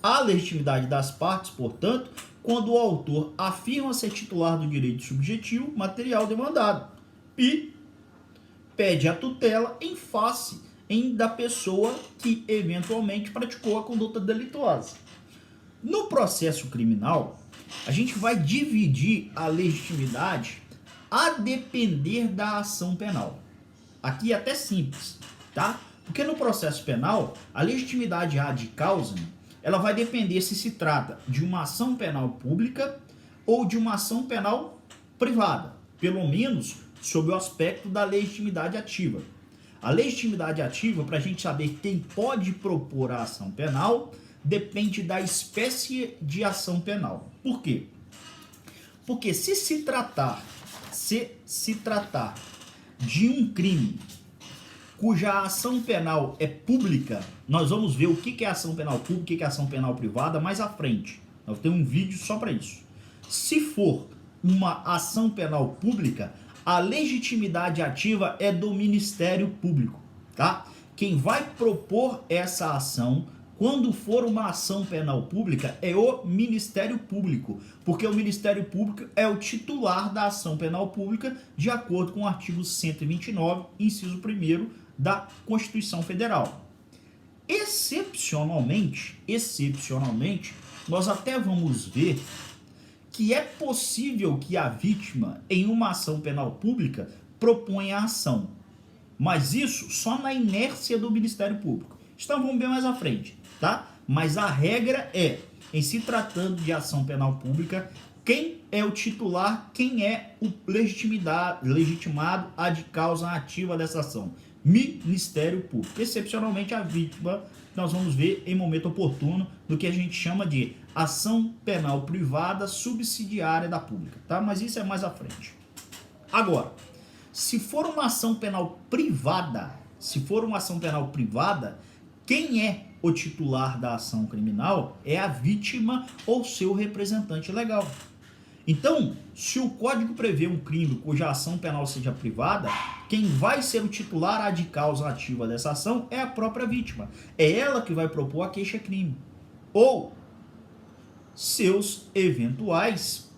A legitimidade das partes, portanto, quando o autor afirma ser titular do direito subjetivo material demandado e pede a tutela em face da pessoa que eventualmente praticou a conduta delituosa. No processo criminal, a gente vai dividir a legitimidade a depender da ação penal. Aqui é até simples, tá? Porque no processo penal, a legitimidade ad causam, ela vai depender se trata de uma ação penal pública ou de uma ação penal privada, pelo menos sob o aspecto da legitimidade ativa. A legitimidade ativa, para a gente saber quem pode propor a ação penal, depende da espécie de ação penal. Por quê? Porque se tratar de um crime cuja ação penal é pública, nós vamos ver o que é ação penal pública e o que é ação penal privada mais à frente. Nós temos um vídeo só para isso. Se for uma ação penal pública, a legitimidade ativa é do Ministério Público, tá? Quem vai propor essa ação, quando for uma ação penal pública, é o Ministério Público, porque o Ministério Público é o titular da ação penal pública, de acordo com o artigo 129, inciso 1º da Constituição Federal. Excepcionalmente, nós até vamos ver que é possível que a vítima, em uma ação penal pública, proponha a ação. Mas isso só na inércia do Ministério Público. Então vamos ver mais à frente, tá? Mas a regra é, em se tratando de ação penal pública, quem é o titular, quem é o legitimado ad causa ativa dessa ação? Ministério Público. Excepcionalmente a vítima, nós vamos ver em momento oportuno do que a gente chama de ação penal privada subsidiária da pública, tá? Mas isso é mais à frente. Agora, se for uma ação penal privada, quem é o titular da ação criminal é a vítima ou seu representante legal. Então, se o Código prevê um crime cuja ação penal seja privada, quem vai ser o titular ad causa ativa dessa ação é a própria vítima. É ela que vai propor a queixa-crime. Ou seus eventuais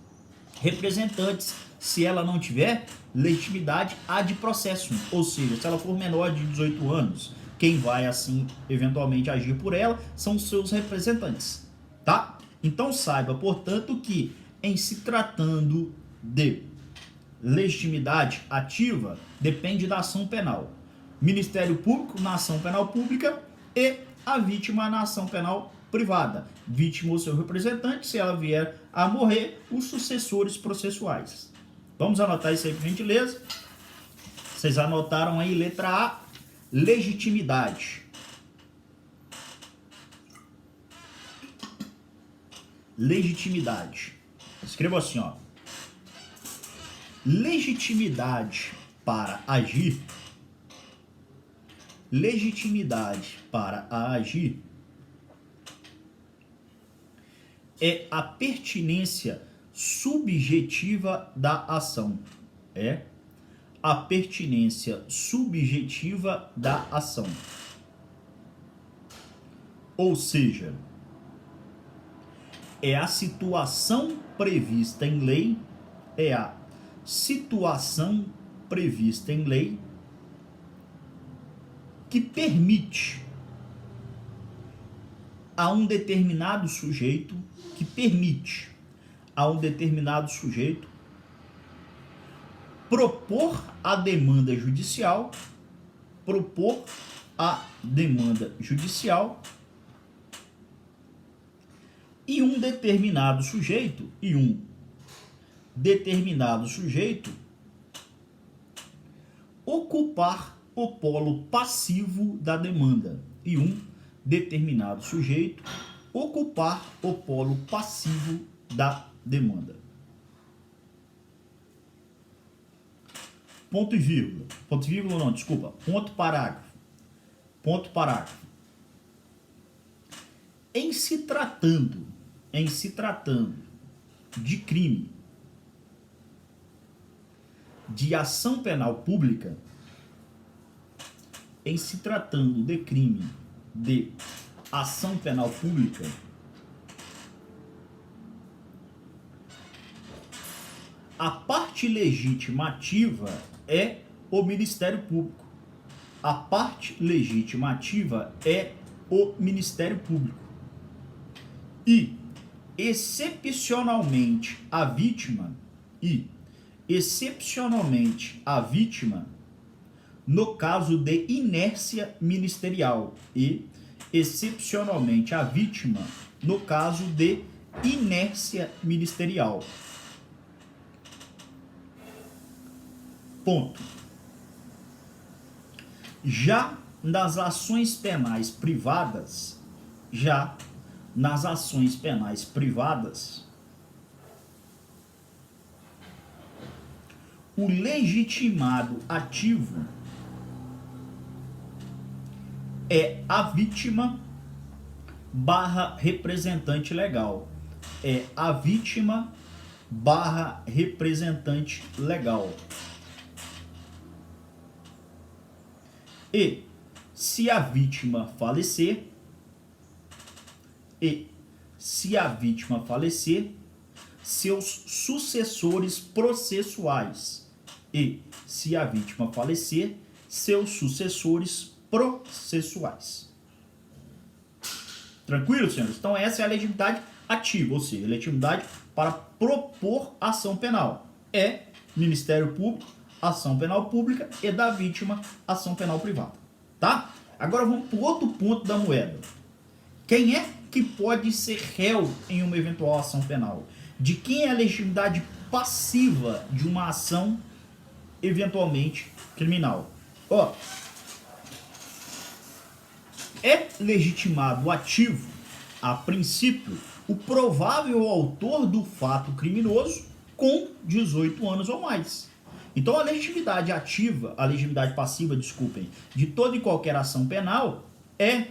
representantes, se ela não tiver legitimidade ad processum, ou seja, se ela for menor de 18 anos, quem vai assim eventualmente agir por ela são os seus representantes, tá? Então saiba, portanto, que em se tratando de legitimidade ativa, depende da ação penal. Ministério Público na ação penal pública e a vítima na ação penal privada. Vítima ou seu representante, se ela vier a morrer, os sucessores processuais. Vamos anotar isso aí por gentileza. Vocês anotaram aí letra A, legitimidade. Legitimidade. Escreva assim, ó. Legitimidade para agir. Legitimidade para agir é a pertinência subjetiva da ação. É a pertinência subjetiva da ação. Ou seja, é a situação prevista em lei, que permite a um determinado sujeito, propor a demanda judicial, e um determinado sujeito ocupar o polo passivo da demanda Ponto e vírgula. Ponto parágrafo. Em se tratando de crime de ação penal pública, em se tratando de crime de ação penal pública, a parte legitimativa é o Ministério Público. A parte legitimativa é o Ministério Público. E, excepcionalmente, a vítima, no caso de inércia ministerial, excepcionalmente a vítima, no caso de inércia ministerial. Ponto. Já nas ações penais privadas, o legitimado ativo é a vítima / representante legal. É a vítima / representante legal. E se a vítima falecer, seus sucessores processuais. Tranquilo, senhores? Então essa é a legitimidade ativa, ou seja, legitimidade para propor ação penal. É Ministério Público, ação penal pública, e da vítima, ação penal privada. Tá? Agora vamos para o outro ponto da moeda. Quem é que pode ser réu em uma eventual ação penal? De quem é a legitimidade passiva de uma ação eventualmente criminal? Ó, é legitimado ativo, a princípio, o provável autor do fato criminoso com 18 anos ou mais. Então a legitimidade passiva, de toda e qualquer ação penal é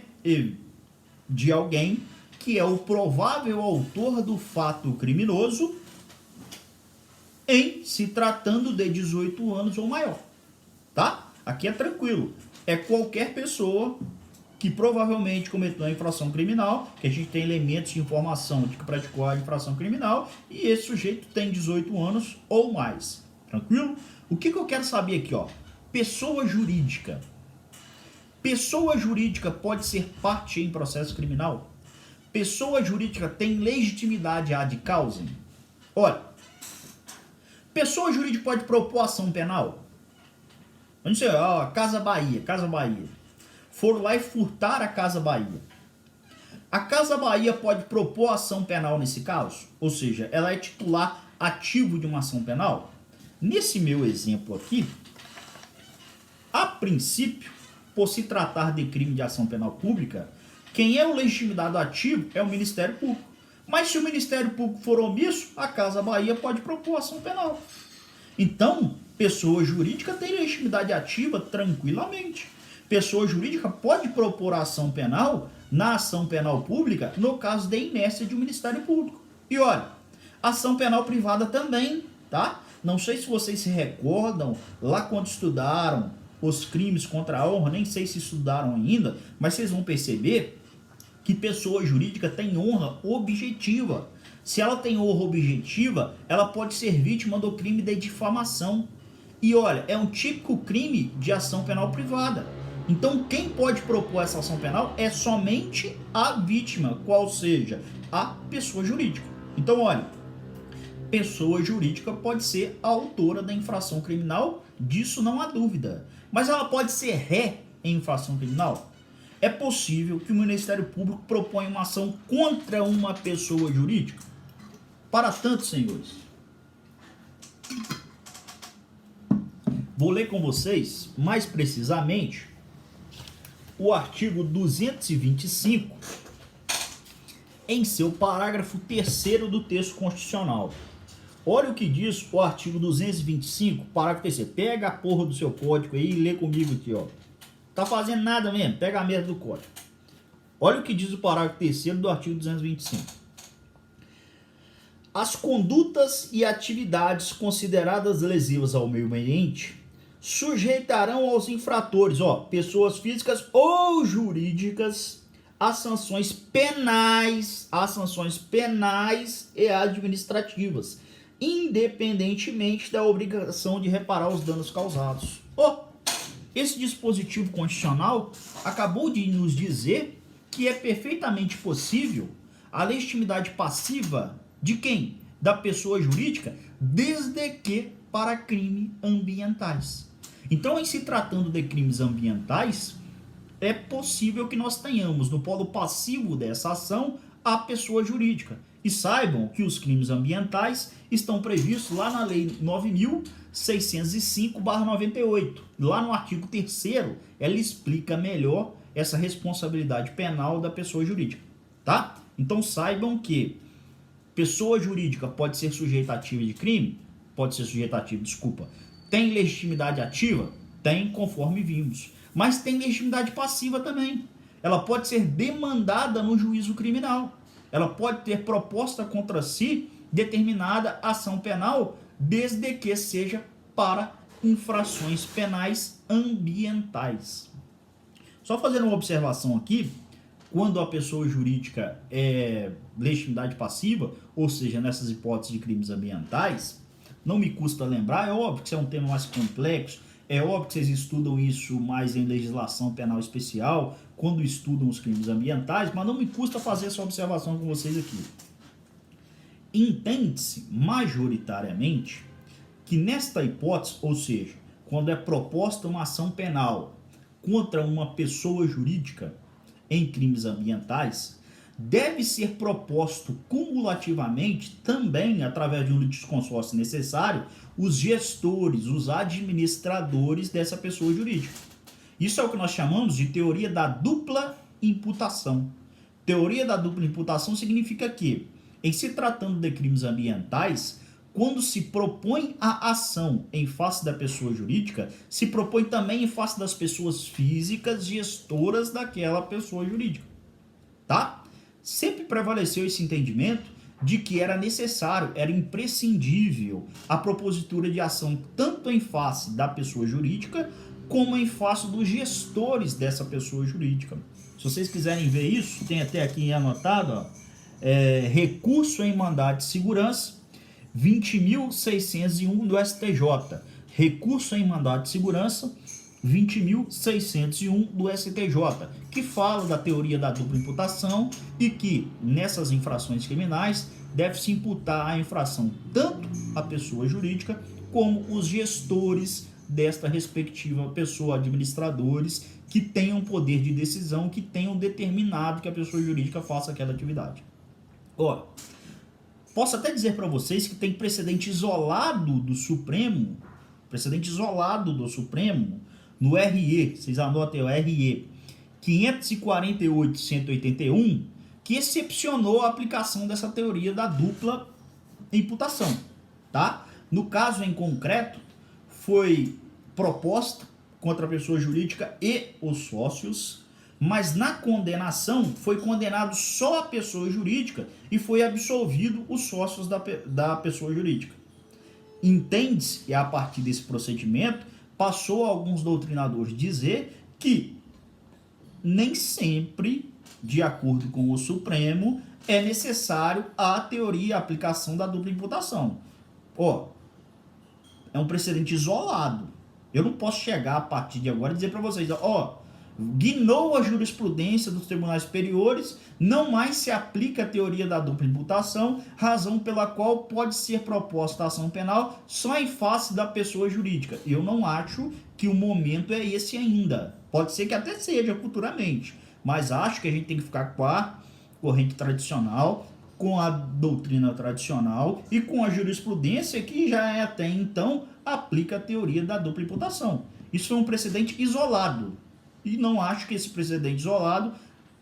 de alguém que é o provável autor do fato criminoso em se tratando de 18 anos ou maior. Tá? Aqui é tranquilo. É qualquer pessoa que provavelmente cometeu a infração criminal, que a gente tem elementos de informação de que praticou a infração criminal, e esse sujeito tem 18 anos ou mais. Tranquilo? O que eu quero saber aqui, ó? Pessoa jurídica. Pessoa jurídica pode ser parte em processo criminal? Pessoa jurídica tem legitimidade ad causam? Olha, pessoa jurídica pode propor ação penal? Não sei, ó, Casa Bahia. Foram lá e furtaram a Casa Bahia. A Casa Bahia pode propor ação penal nesse caso? Ou seja, ela é titular ativo de uma ação penal? Nesse meu exemplo aqui, a princípio, por se tratar de crime de ação penal pública, quem é o legitimado ativo é o Ministério Público. Mas se o Ministério Público for omisso, a Casa Bahia pode propor ação penal. Então, pessoa jurídica tem legitimidade ativa tranquilamente. Pessoa jurídica pode propor ação penal na ação penal pública no caso de inércia de um Ministério Público. E olha, ação penal privada também, tá? Não sei se vocês se recordam, lá quando estudaram os crimes contra a honra, nem sei se estudaram ainda, mas vocês vão perceber que pessoa jurídica tem honra objetiva. Se ela tem honra objetiva, ela pode ser vítima do crime de difamação. E olha, é um típico crime de ação penal privada. Então quem pode propor essa ação penal é somente a vítima, qual seja a pessoa jurídica. Então olha, pessoa jurídica pode ser a autora da infração criminal, disso não há dúvida. Mas ela pode ser ré em infração criminal? É possível que o Ministério Público proponha uma ação contra uma pessoa jurídica? Para tanto, senhores, vou ler com vocês, mais precisamente, o artigo 225, em seu parágrafo 3º do texto constitucional. Olha o que diz o artigo 225, parágrafo 3º. Pega a porra do seu código aí e lê comigo aqui, ó. Tá fazendo nada mesmo, pega a merda do código. Olha o que diz o parágrafo 3º do artigo 225. As condutas e atividades consideradas lesivas ao meio ambiente sujeitarão aos infratores, pessoas físicas ou jurídicas, as sanções penais e administrativas, independentemente da obrigação de reparar os danos causados. Esse dispositivo constitucional acabou de nos dizer que é perfeitamente possível a legitimidade passiva de quem? Da pessoa jurídica, desde que para crimes ambientais. Então, em se tratando de crimes ambientais, é possível que nós tenhamos no polo passivo dessa ação a pessoa jurídica. E saibam que os crimes ambientais estão previstos lá na Lei 9.605/98. Lá no artigo 3º, ela explica melhor essa responsabilidade penal da pessoa jurídica, tá? Então saibam que pessoa jurídica pode ser sujeita ativa de crime? Pode ser sujeita ativa, desculpa. Tem legitimidade ativa? Tem, conforme vimos. Mas tem legitimidade passiva também. Ela pode ser demandada no juízo criminal. Ela pode ter proposta contra si determinada ação penal, desde que seja para infrações penais ambientais. Só fazendo uma observação aqui, quando a pessoa jurídica é legitimidade passiva, ou seja, nessas hipóteses de crimes ambientais, não me custa lembrar, é óbvio que isso é um tema mais complexo, é óbvio que vocês estudam isso mais em legislação penal especial, quando estudam os crimes ambientais, mas não me custa fazer essa observação com vocês aqui. Entende-se majoritariamente que nesta hipótese, ou seja, quando é proposta uma ação penal contra uma pessoa jurídica em crimes ambientais, deve ser proposto cumulativamente também, através de um litisconsórcio necessário, os gestores, os administradores dessa pessoa jurídica. Isso é o que nós chamamos de teoria da dupla imputação. Teoria da dupla imputação significa que, em se tratando de crimes ambientais, quando se propõe a ação em face da pessoa jurídica, se propõe também em face das pessoas físicas gestoras daquela pessoa jurídica, tá? Sempre prevaleceu esse entendimento de que era necessário, era imprescindível a propositura de ação tanto em face da pessoa jurídica como em face dos gestores dessa pessoa jurídica. Se vocês quiserem ver isso, tem até aqui anotado, recurso em mandado de segurança 20.601 do STJ. Recurso em mandado de segurança 20.601 do STJ, que fala da teoria da dupla imputação e que nessas infrações criminais deve-se imputar a infração tanto a pessoa jurídica como os gestores desta respectiva pessoa, administradores que tenham poder de decisão, que tenham determinado que a pessoa jurídica faça aquela atividade. Posso até dizer para vocês que tem precedente isolado do Supremo, no RE, vocês anotem o RE 548/181, que excepcionou a aplicação dessa teoria da dupla imputação, tá? No caso em concreto, foi proposta contra a pessoa jurídica e os sócios, mas na condenação foi condenado só a pessoa jurídica e foi absolvido os sócios da pessoa jurídica. Entende-se que a partir desse procedimento passou a alguns doutrinadores dizer que nem sempre, de acordo com o Supremo, é necessário a teoria, a aplicação da dupla imputação. É um precedente isolado. Eu não posso chegar a partir de agora e dizer para vocês, guinou a jurisprudência dos tribunais superiores, não mais se aplica a teoria da dupla imputação, razão pela qual pode ser proposta a ação penal só em face da pessoa jurídica. Eu não acho que o momento é esse ainda. Pode ser que até seja futuramente, mas acho que a gente tem que ficar com a corrente tradicional, com a doutrina tradicional e com a jurisprudência que já até então aplica a teoria da dupla imputação. Isso foi um precedente isolado. E não acho que esse precedente isolado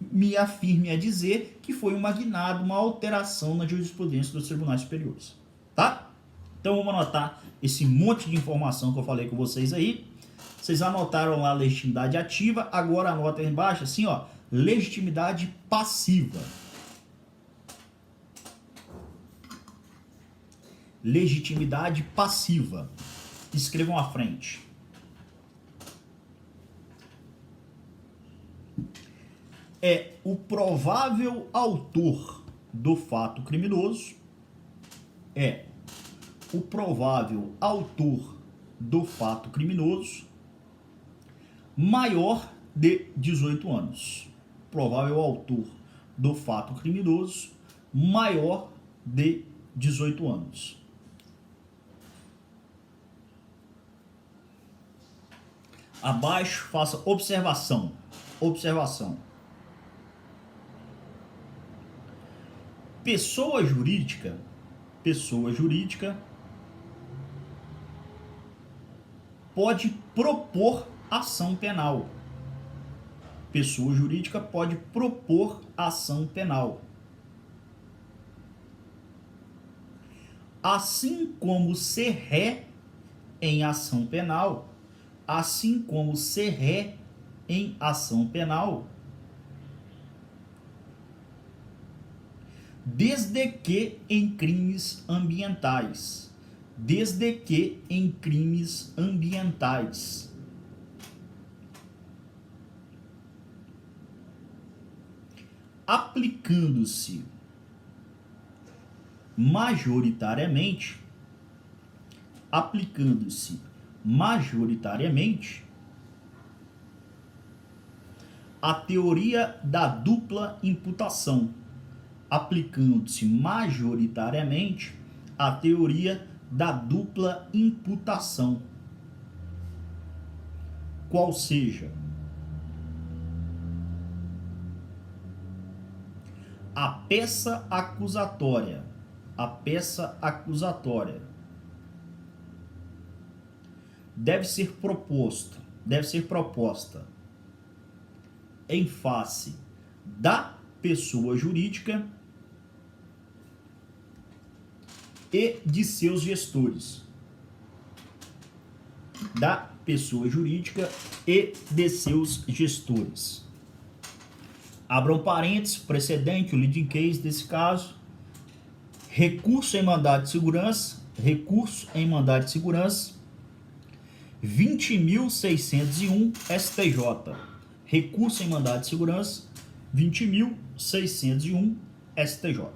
me afirme a dizer que foi uma guinada, uma alteração na jurisprudência dos tribunais superiores. Tá? Então vamos anotar esse monte de informação que eu falei com vocês aí. Vocês anotaram lá a legitimidade ativa, agora anota aí embaixo assim, Legitimidade passiva. Legitimidade passiva. Escrevam à frente. É o provável autor do fato criminoso. É o provável autor do fato criminoso maior de 18 anos. Provável autor do fato criminoso maior de 18 anos. Abaixo, faça observação. Observação. Pessoa jurídica pode propor ação penal. Pessoa jurídica pode propor ação penal. Assim como ser ré em ação penal, desde que em crimes ambientais. Aplicando-se majoritariamente a teoria da dupla imputação. Aplicando-se majoritariamente a teoria da dupla imputação. Qual seja a peça acusatória deve ser proposta em face da pessoa jurídica e de seus gestores. Abram parênteses, precedente, o leading case desse caso. Recurso em mandado de segurança. 20.601 STJ. Recurso em mandado de segurança. 20.601 STJ.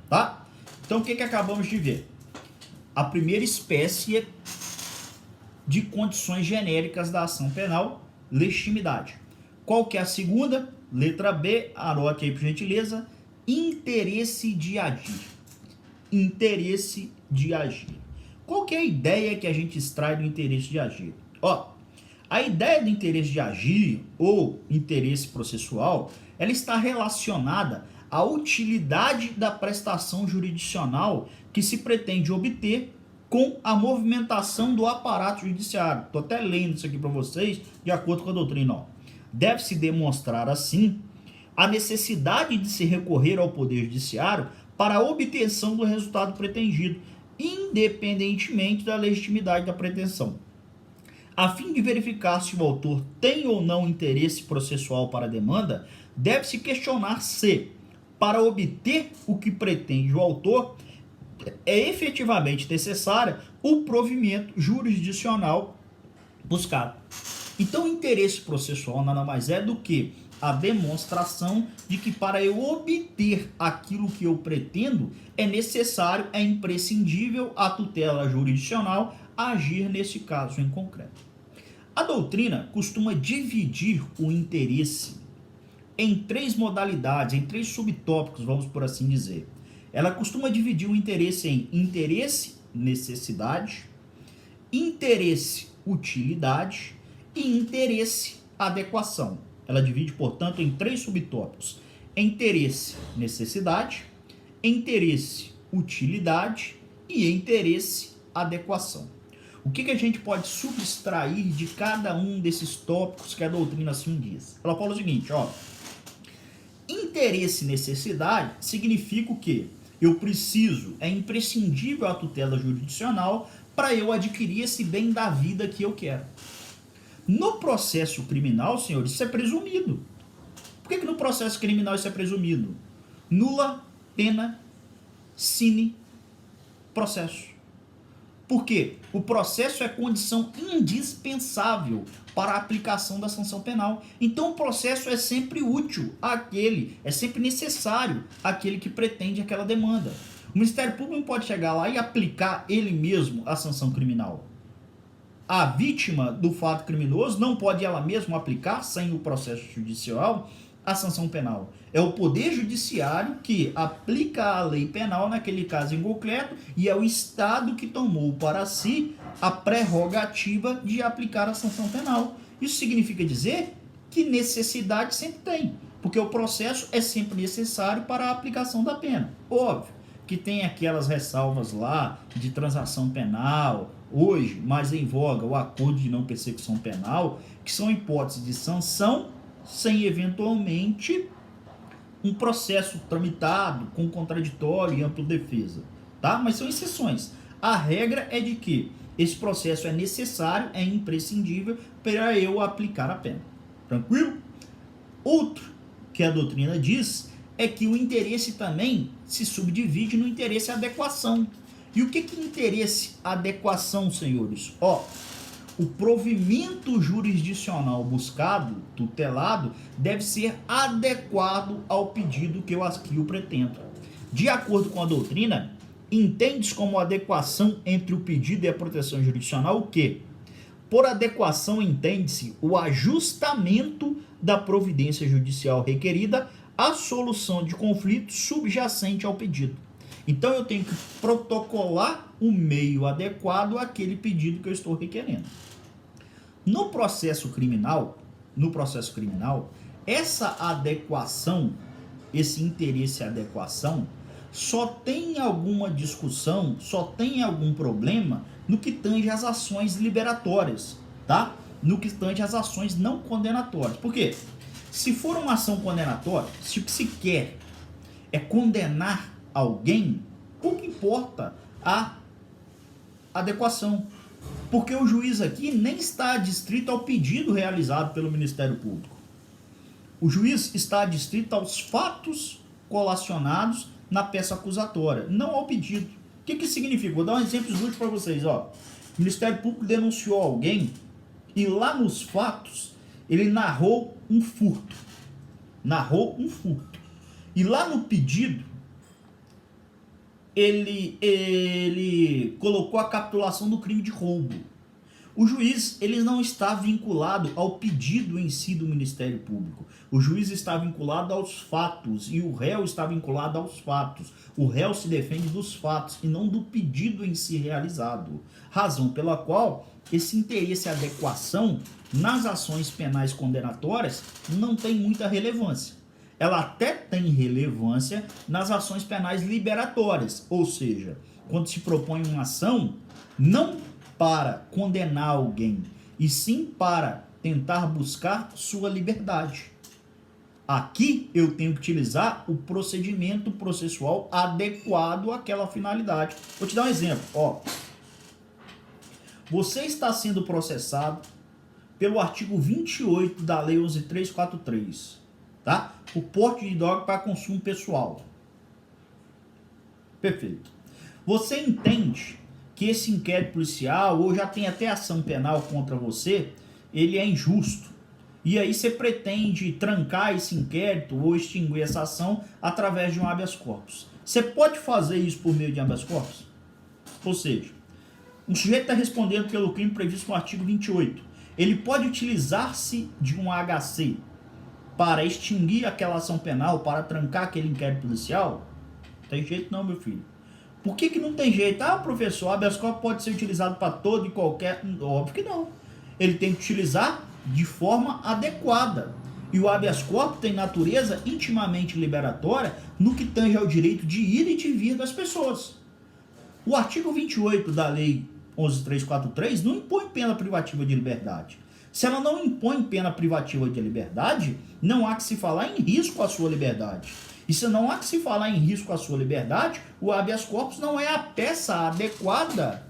Tá? Então, o que acabamos de ver? A primeira espécie de condições genéricas da ação penal, legitimidade. Qual que é a segunda? Letra B, anote aí por gentileza, interesse de agir. Qual que é a ideia que a gente extrai do interesse de agir? A ideia do interesse de agir ou interesse processual, ela está relacionada à utilidade da prestação jurisdicional que se pretende obter com a movimentação do aparato judiciário. Estou até lendo isso aqui para vocês, de acordo com a doutrina. Deve-se demonstrar, assim, a necessidade de se recorrer ao Poder Judiciário para a obtenção do resultado pretendido, independentemente da legitimidade da pretensão. A fim de verificar se o autor tem ou não interesse processual para a demanda, deve-se questionar se, para obter o que pretende o autor, é efetivamente necessário o provimento jurisdicional buscado. Então, o interesse processual nada mais é do que a demonstração de que para eu obter aquilo que eu pretendo, é necessário, é imprescindível a tutela jurisdicional agir nesse caso em concreto. A doutrina costuma dividir o interesse em três modalidades, em três subtópicos, vamos por assim dizer. Ela costuma dividir o interesse em interesse, necessidade, interesse, utilidade e interesse, adequação. Ela divide, portanto, em três subtópicos: interesse, necessidade, interesse, utilidade e interesse, adequação. O que a gente pode subtrair de cada um desses tópicos que a doutrina assim diz? Ela fala o seguinte, interesse e necessidade significa o quê? Eu preciso, é imprescindível a tutela jurisdicional para eu adquirir esse bem da vida que eu quero. No processo criminal, senhores, isso é presumido. Por que no processo criminal isso é presumido? Nula pena sine processo. Por quê? O processo é condição indispensável para a aplicação da sanção penal. Então o processo é sempre útil àquele, é sempre necessário àquele que pretende aquela demanda. O Ministério Público não pode chegar lá e aplicar ele mesmo a sanção criminal. A vítima do fato criminoso não pode ela mesma aplicar, sem o processo judicial, a sanção penal. É o Poder Judiciário que aplica a lei penal naquele caso em concreto e é o Estado que tomou para si a prerrogativa de aplicar a sanção penal. Isso significa dizer que necessidade sempre tem, porque o processo é sempre necessário para a aplicação da pena. Óbvio que tem aquelas ressalvas lá de transação penal, hoje mais em voga o acordo de não persecução penal, que são hipóteses de sanção sem eventualmente um processo tramitado com contraditório e ampla defesa, tá? Mas são exceções. A regra é de que esse processo é necessário, é imprescindível para eu aplicar a pena. Tranquilo? Outro que a doutrina diz é que o interesse também se subdivide no interesse adequação. E o que é interesse adequação, senhores? O provimento jurisdicional buscado, tutelado, deve ser adequado ao pedido que eu pretendo. De acordo com a doutrina, entende-se como adequação entre o pedido e a proteção jurisdicional o quê? Por adequação entende-se o ajustamento da providência judicial requerida à solução de conflito subjacente ao pedido. Então eu tenho que protocolar o meio adequado àquele pedido que eu estou requerendo. No processo criminal, essa adequação, esse interesse adequação, só tem alguma discussão, só tem algum problema no que tange às ações liberatórias, tá? No que tange às ações não condenatórias. Por quê? Se for uma ação condenatória, se o que se quer é condenar alguém, pouco importa a adequação. Porque o juiz aqui nem está adstrito ao pedido realizado pelo Ministério Público. O juiz está adstrito aos fatos colacionados na peça acusatória, não ao pedido. O que significa? Vou dar um exemplo útil para vocês. O Ministério Público denunciou alguém e lá nos fatos ele narrou um furto. E lá no pedido ele colocou a capitulação do crime de roubo. O juiz ele não está vinculado ao pedido em si do Ministério Público. O juiz está vinculado aos fatos e o réu está vinculado aos fatos. O réu se defende dos fatos e não do pedido em si realizado. Razão pela qual esse interesse e adequação nas ações penais condenatórias não tem muita relevância. Ela até tem relevância nas ações penais liberatórias, ou seja, quando se propõe uma ação não para condenar alguém, e sim para tentar buscar sua liberdade. Aqui eu tenho que utilizar o procedimento processual adequado àquela finalidade. Vou te dar um exemplo. Você está sendo processado pelo artigo 28 da Lei 11.343, tá? O porte de droga para consumo pessoal. Perfeito. Você entende que esse inquérito policial, ou já tem até ação penal contra você, ele é injusto. E aí você pretende trancar esse inquérito ou extinguir essa ação através de um habeas corpus. Você pode fazer isso por meio de habeas corpus? Ou seja, um sujeito está respondendo pelo crime previsto no artigo 28. Ele pode utilizar-se de um HC para extinguir aquela ação penal, para trancar aquele inquérito policial? Tem jeito não, meu filho. Por que não tem jeito? Professor, o habeas corpus pode ser utilizado para todo e qualquer... Óbvio que não. Ele tem que utilizar de forma adequada. E o habeas corpus tem natureza intimamente liberatória no que tange ao direito de ir e de vir das pessoas. O artigo 28 da Lei 11.343 não impõe pena privativa de liberdade. Se ela não impõe pena privativa de liberdade, não há que se falar em risco à sua liberdade. E se não há que se falar em risco à sua liberdade, o habeas corpus não é a peça adequada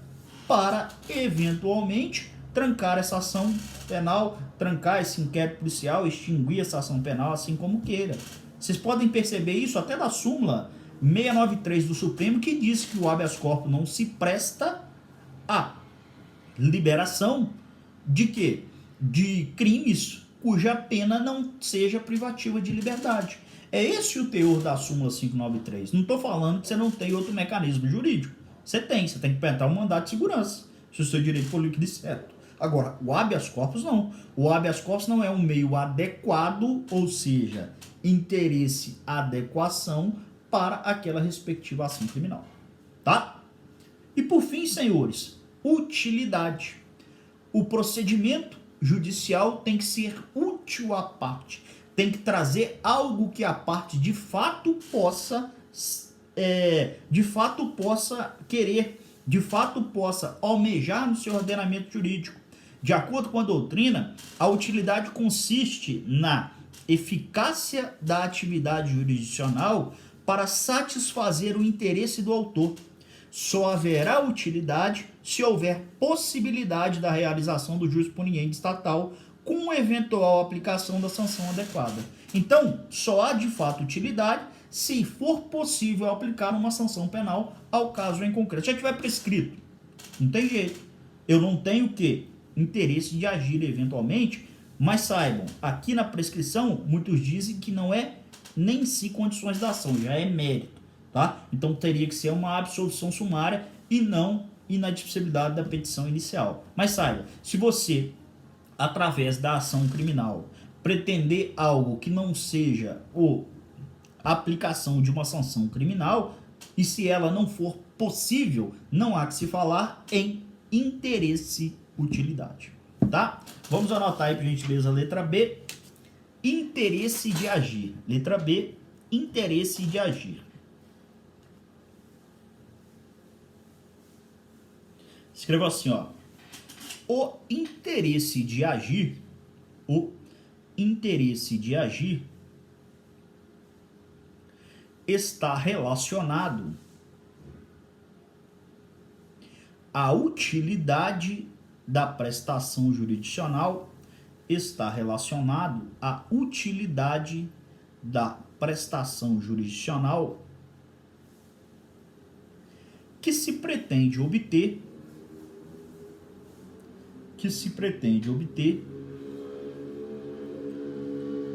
para, eventualmente, trancar essa ação penal, trancar esse inquérito policial, extinguir essa ação penal, assim como queira. Vocês podem perceber isso até da súmula 693 do Supremo, que diz que o habeas corpus não se presta à liberação de quê? De crimes cuja pena não seja privativa de liberdade. É esse o teor da súmula 593. Não estou falando que você não tem outro mecanismo jurídico. Você tem que implementar um mandato de segurança, se o seu direito for líquido e certo. Agora, o habeas corpus não. O habeas corpus não é um meio adequado, ou seja, interesse, adequação para aquela respectiva ação criminal. Tá? E por fim, senhores, utilidade. O procedimento judicial tem que ser útil à parte. Tem que trazer algo que a parte de fato possa querer, de fato possa almejar no seu ordenamento jurídico. De acordo com a doutrina, a utilidade consiste na eficácia da atividade jurisdicional para satisfazer o interesse do autor. Só haverá utilidade se houver possibilidade da realização do jus puniente estatal com eventual aplicação da sanção adequada. Então, só há de fato utilidade se for possível aplicar uma sanção penal ao caso em concreto. Se já tiver prescrito, não tem jeito. Eu não tenho o quê? Interesse de agir eventualmente, mas saibam, aqui na prescrição, muitos dizem que não é nem em si condições da ação, já é mérito. Tá? Então teria que ser uma absolução sumária e não inadmissibilidade da petição inicial. Mas saiba, se você, através da ação criminal, pretender algo que não seja a aplicação de uma sanção criminal, e se ela não for possível, não há que se falar em interesse-utilidade. Tá? Vamos anotar aí, por gentileza, a letra B. Interesse de agir. Letra B, interesse de agir. Escreva assim, ó. O interesse de agir está relacionado à utilidade da prestação jurisdicional, está relacionado à utilidade da prestação jurisdicional que se pretende obter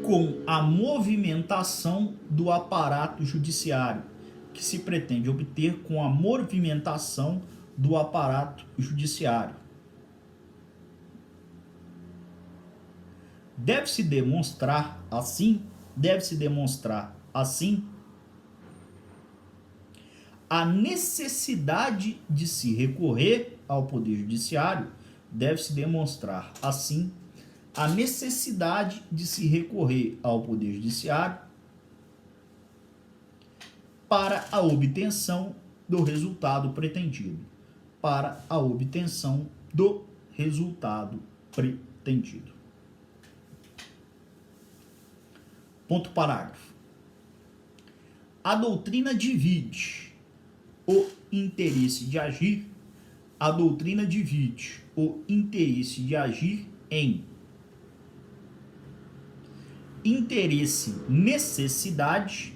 com a movimentação do aparato judiciário, Deve-se demonstrar assim a necessidade de se recorrer ao Poder Judiciário, para a obtenção do resultado pretendido. Ponto parágrafo. A doutrina divide o interesse de agir em interesse necessidade,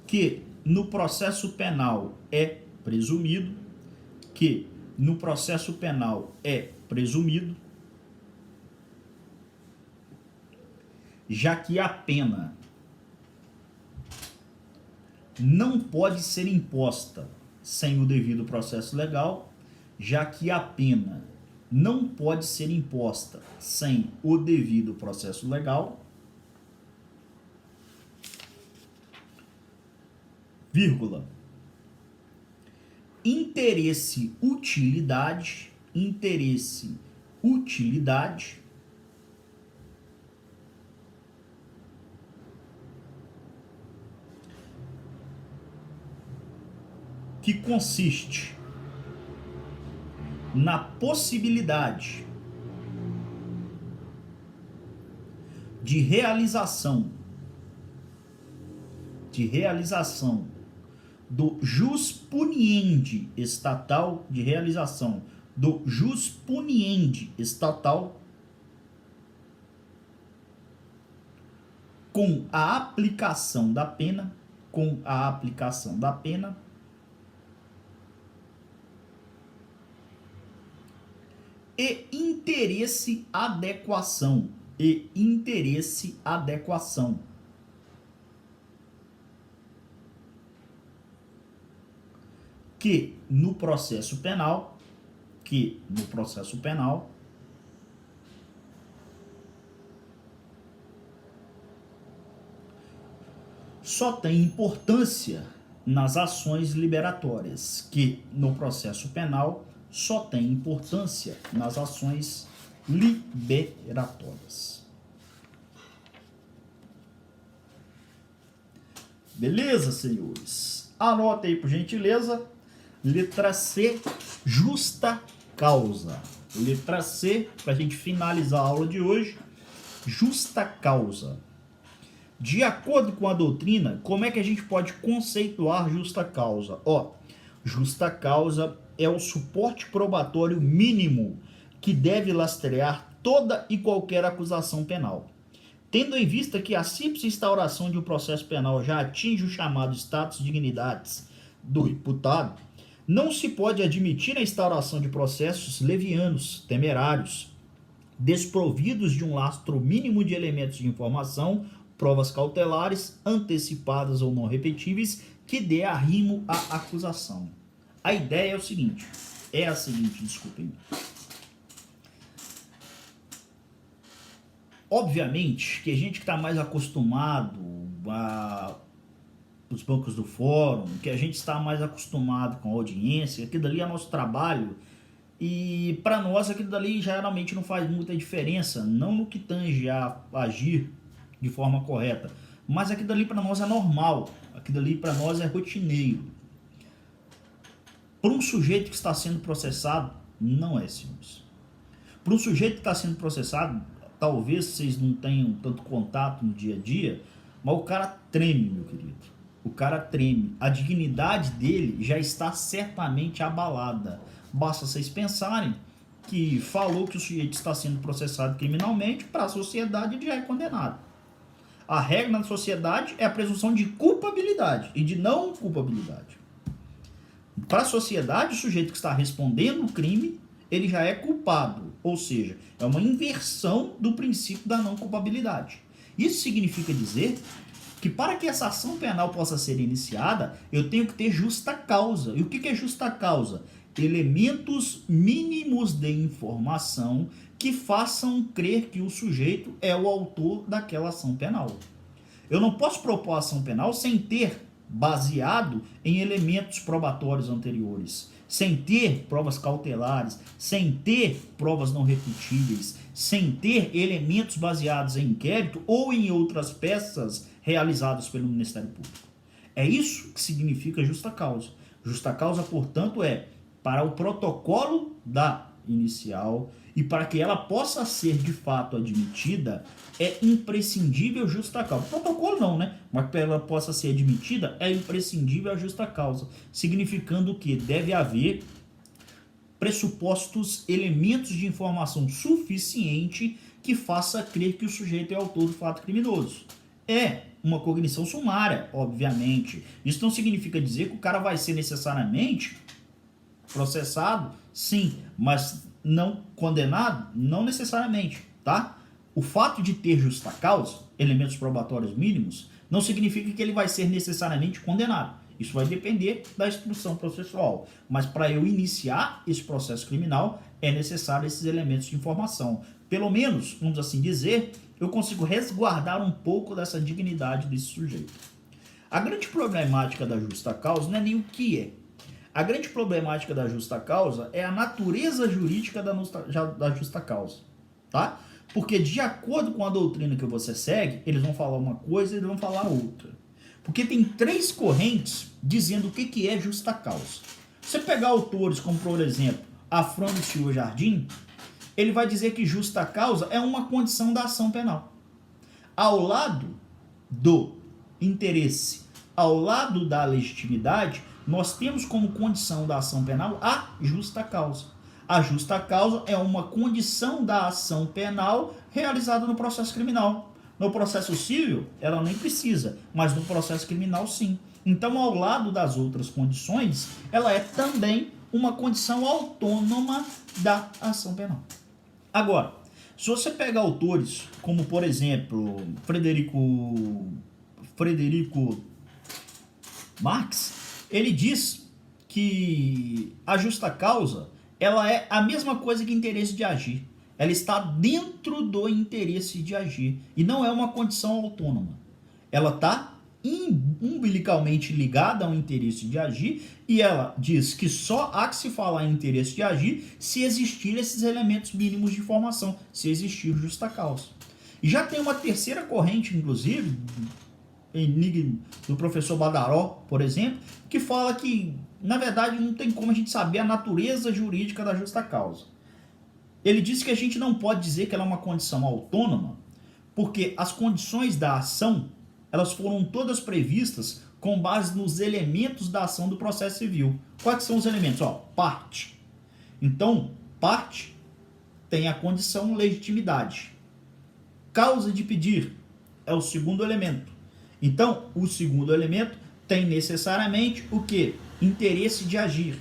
que no processo penal é presumido, já que a pena não pode ser imposta sem o devido processo legal, vírgula, interesse-utilidade, que consiste na possibilidade de realização do jus puniendi estatal de realização do jus puniendi estatal com a aplicação da pena, e interesse adequação, que no processo penal só tem importância nas ações liberatórias, Beleza, senhores? Anota aí, por gentileza. Letra C, justa causa. Letra C, para a gente finalizar a aula de hoje, justa causa. De acordo com a doutrina, como é que a gente pode conceituar justa causa? Justa causa é o suporte probatório mínimo que deve lastrear toda e qualquer acusação penal. Tendo em vista que a simples instauração de um processo penal já atinge o chamado status dignitatis do imputado, não se pode admitir a instauração de processos levianos, temerários, desprovidos de um lastro mínimo de elementos de informação, provas cautelares, antecipadas ou não repetíveis, que dê arrimo à acusação. A ideia é a seguinte, desculpem. Obviamente que a gente que está mais acostumado os bancos do fórum, que a gente está mais acostumado com a audiência, aquilo dali é nosso trabalho, e para nós aquilo dali geralmente não faz muita diferença, não no que tange a agir de forma correta, mas aquilo dali para nós é normal, aquilo dali para nós é rotineiro. Para um sujeito que está sendo processado, não é, senhores. Para um sujeito que está sendo processado, talvez vocês não tenham tanto contato no dia a dia, mas o cara treme, meu querido. O cara treme. A dignidade dele já está certamente abalada. Basta vocês pensarem que falou que o sujeito está sendo processado criminalmente, para a sociedade ele já é condenado. A regra na sociedade é a presunção de culpabilidade e de não culpabilidade. Para a sociedade, o sujeito que está respondendo o crime, ele já é culpado. Ou seja, é uma inversão do princípio da não culpabilidade. Isso significa dizer que para que essa ação penal possa ser iniciada, eu tenho que ter justa causa. E o que é justa causa? Elementos mínimos de informação que façam crer que o sujeito é o autor daquela ação penal. Eu não posso propor ação penal sem ter baseado em elementos probatórios anteriores, sem ter provas cautelares, sem ter provas não repetíveis, sem ter elementos baseados em inquérito ou em outras peças realizadas pelo Ministério Público. É isso que significa justa causa. Justa causa, portanto, é para o protocolo da inicial e para que ela possa ser de fato admitida, é imprescindível justa causa. Protocolo não, né? Mas para ela possa ser admitida, é imprescindível a justa causa, significando que deve haver pressupostos, elementos de informação suficiente que faça crer que o sujeito é autor do fato criminoso. É uma cognição sumária, obviamente. Isso não significa dizer que o cara vai ser necessariamente processado, sim, mas não condenado, não necessariamente, tá? O fato de ter justa causa, elementos probatórios mínimos, não significa que ele vai ser necessariamente condenado. Isso vai depender da instrução processual. Mas para eu iniciar esse processo criminal, é necessário esses elementos de informação. Pelo menos, vamos assim dizer, eu consigo resguardar um pouco dessa dignidade desse sujeito. A grande problemática da justa causa não é nem o que é. A grande problemática da justa causa é a natureza jurídica da justa causa, tá? Porque de acordo com a doutrina que você segue, eles vão falar uma coisa e eles vão falar outra. Porque tem três correntes dizendo o que é justa causa. Se você pegar autores como, por exemplo, Afrânio Silva Jardim, ele vai dizer que justa causa é uma condição da ação penal. Ao lado do interesse ao lado da legitimidade, nós temos como condição da ação penal a justa causa. A justa causa é uma condição da ação penal realizada no processo criminal. No processo civil, ela nem precisa, mas no processo criminal, sim. Então, ao lado das outras condições, ela é também uma condição autônoma da ação penal. Agora, se você pega autores como, por exemplo, Frederico Marx, ele diz que a justa causa ela é a mesma coisa que interesse de agir. Ela está dentro do interesse de agir e não é uma condição autônoma. Ela está umbilicalmente ligada ao interesse de agir e ela diz que só há que se falar em interesse de agir se existir esses elementos mínimos de formação, se existir justa causa. E já tem uma terceira corrente, inclusive, do professor Badaró, por exemplo, que fala que, na verdade, não tem como a gente saber a natureza jurídica da justa causa. Ele diz que a gente não pode dizer que ela é uma condição autônoma, porque as condições da ação, elas foram todas previstas com base nos elementos da ação do processo civil. Quais são os elementos? Parte. Então, parte tem a condição legitimidade. Causa de pedir é o segundo elemento. Então, o segundo elemento tem necessariamente o quê? Interesse de agir.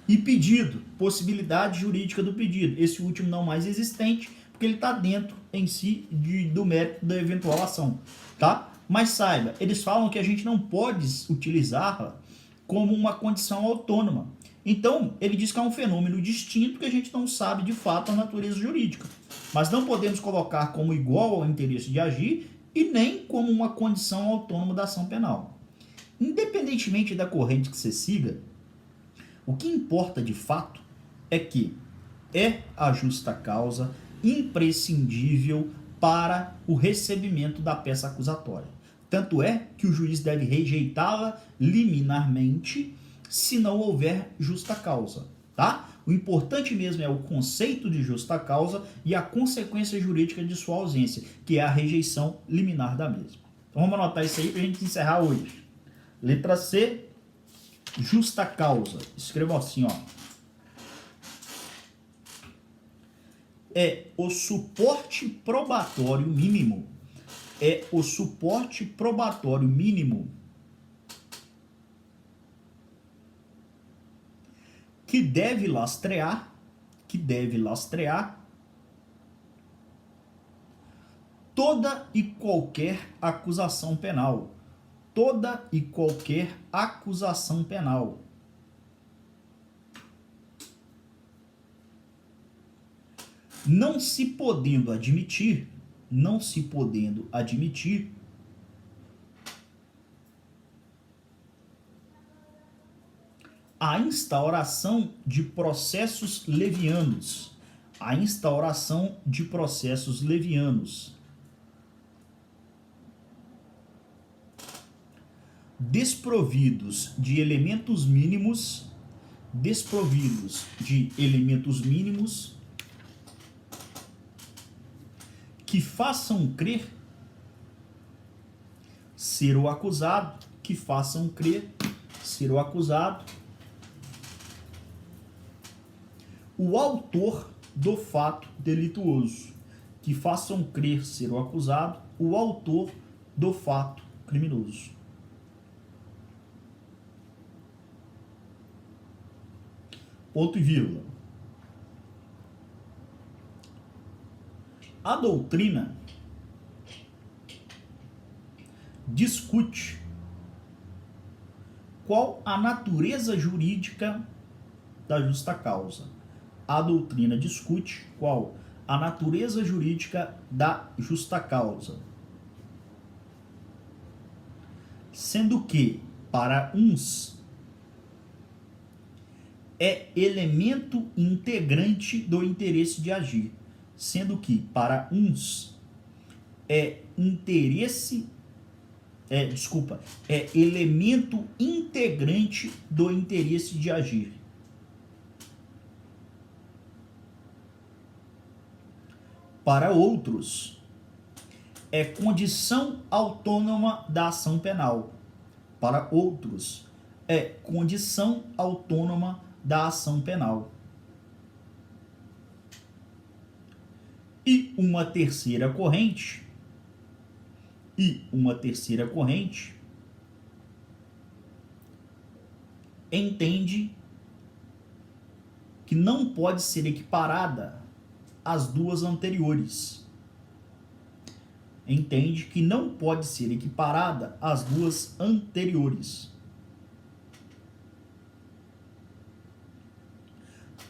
E pedido, possibilidade jurídica do pedido. Esse último não mais existente, porque ele está dentro em si do mérito da eventual ação. Tá? Mas saiba, eles falam que a gente não pode utilizá-la como uma condição autônoma. Então, ele diz que é um fenômeno distinto que a gente não sabe de fato a natureza jurídica. Mas não podemos colocar como igual ao interesse de agir e nem como uma condição autônoma da ação penal. Independentemente da corrente que você siga, o que importa de fato é que é a justa causa imprescindível para o recebimento da peça acusatória. Tanto é que o juiz deve rejeitá-la liminarmente se não houver justa causa, tá? O importante mesmo é o conceito de justa causa e a consequência jurídica de sua ausência, que é a rejeição liminar da mesma. Então vamos anotar isso aí para a gente encerrar hoje. Letra C, justa causa. Escreva assim, é o suporte probatório mínimo. É o suporte probatório mínimo que deve lastrear toda e qualquer acusação penal. Toda e qualquer acusação penal. Não se podendo admitir a instauração de processos levianos, desprovidos de elementos mínimos, que façam crer ser o acusado, o autor do fato delituoso, que façam crer ser o acusado, o autor do fato criminoso. Ponto e vírgula. A doutrina discute qual a natureza jurídica da justa causa. A doutrina discute qual a natureza jurídica da justa causa. Sendo que, para uns, é elemento integrante do interesse de agir. Sendo que, para uns, é elemento integrante do interesse de agir. Para outros, é condição autônoma da ação penal. para outros é condição autônoma da ação penal. E uma terceira corrente entende que não pode ser equiparada às duas anteriores.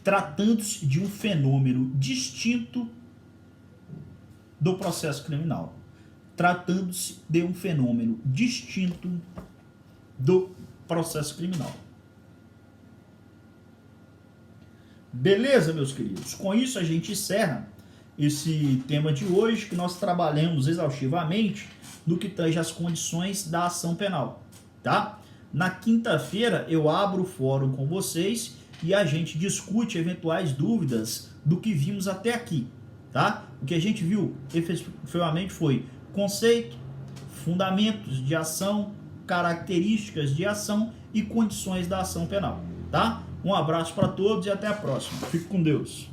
Tratando-se de um fenômeno distinto do processo criminal. Beleza, meus queridos? Com isso a gente encerra esse tema de hoje, que nós trabalhamos exaustivamente no que tange as condições da ação penal, tá? Na quinta-feira eu abro o fórum com vocês e a gente discute eventuais dúvidas do que vimos até aqui, tá? O que a gente viu efetivamente foi conceito, fundamentos de ação, características de ação e condições da ação penal, tá? Um abraço para todos e até a próxima. Fique com Deus.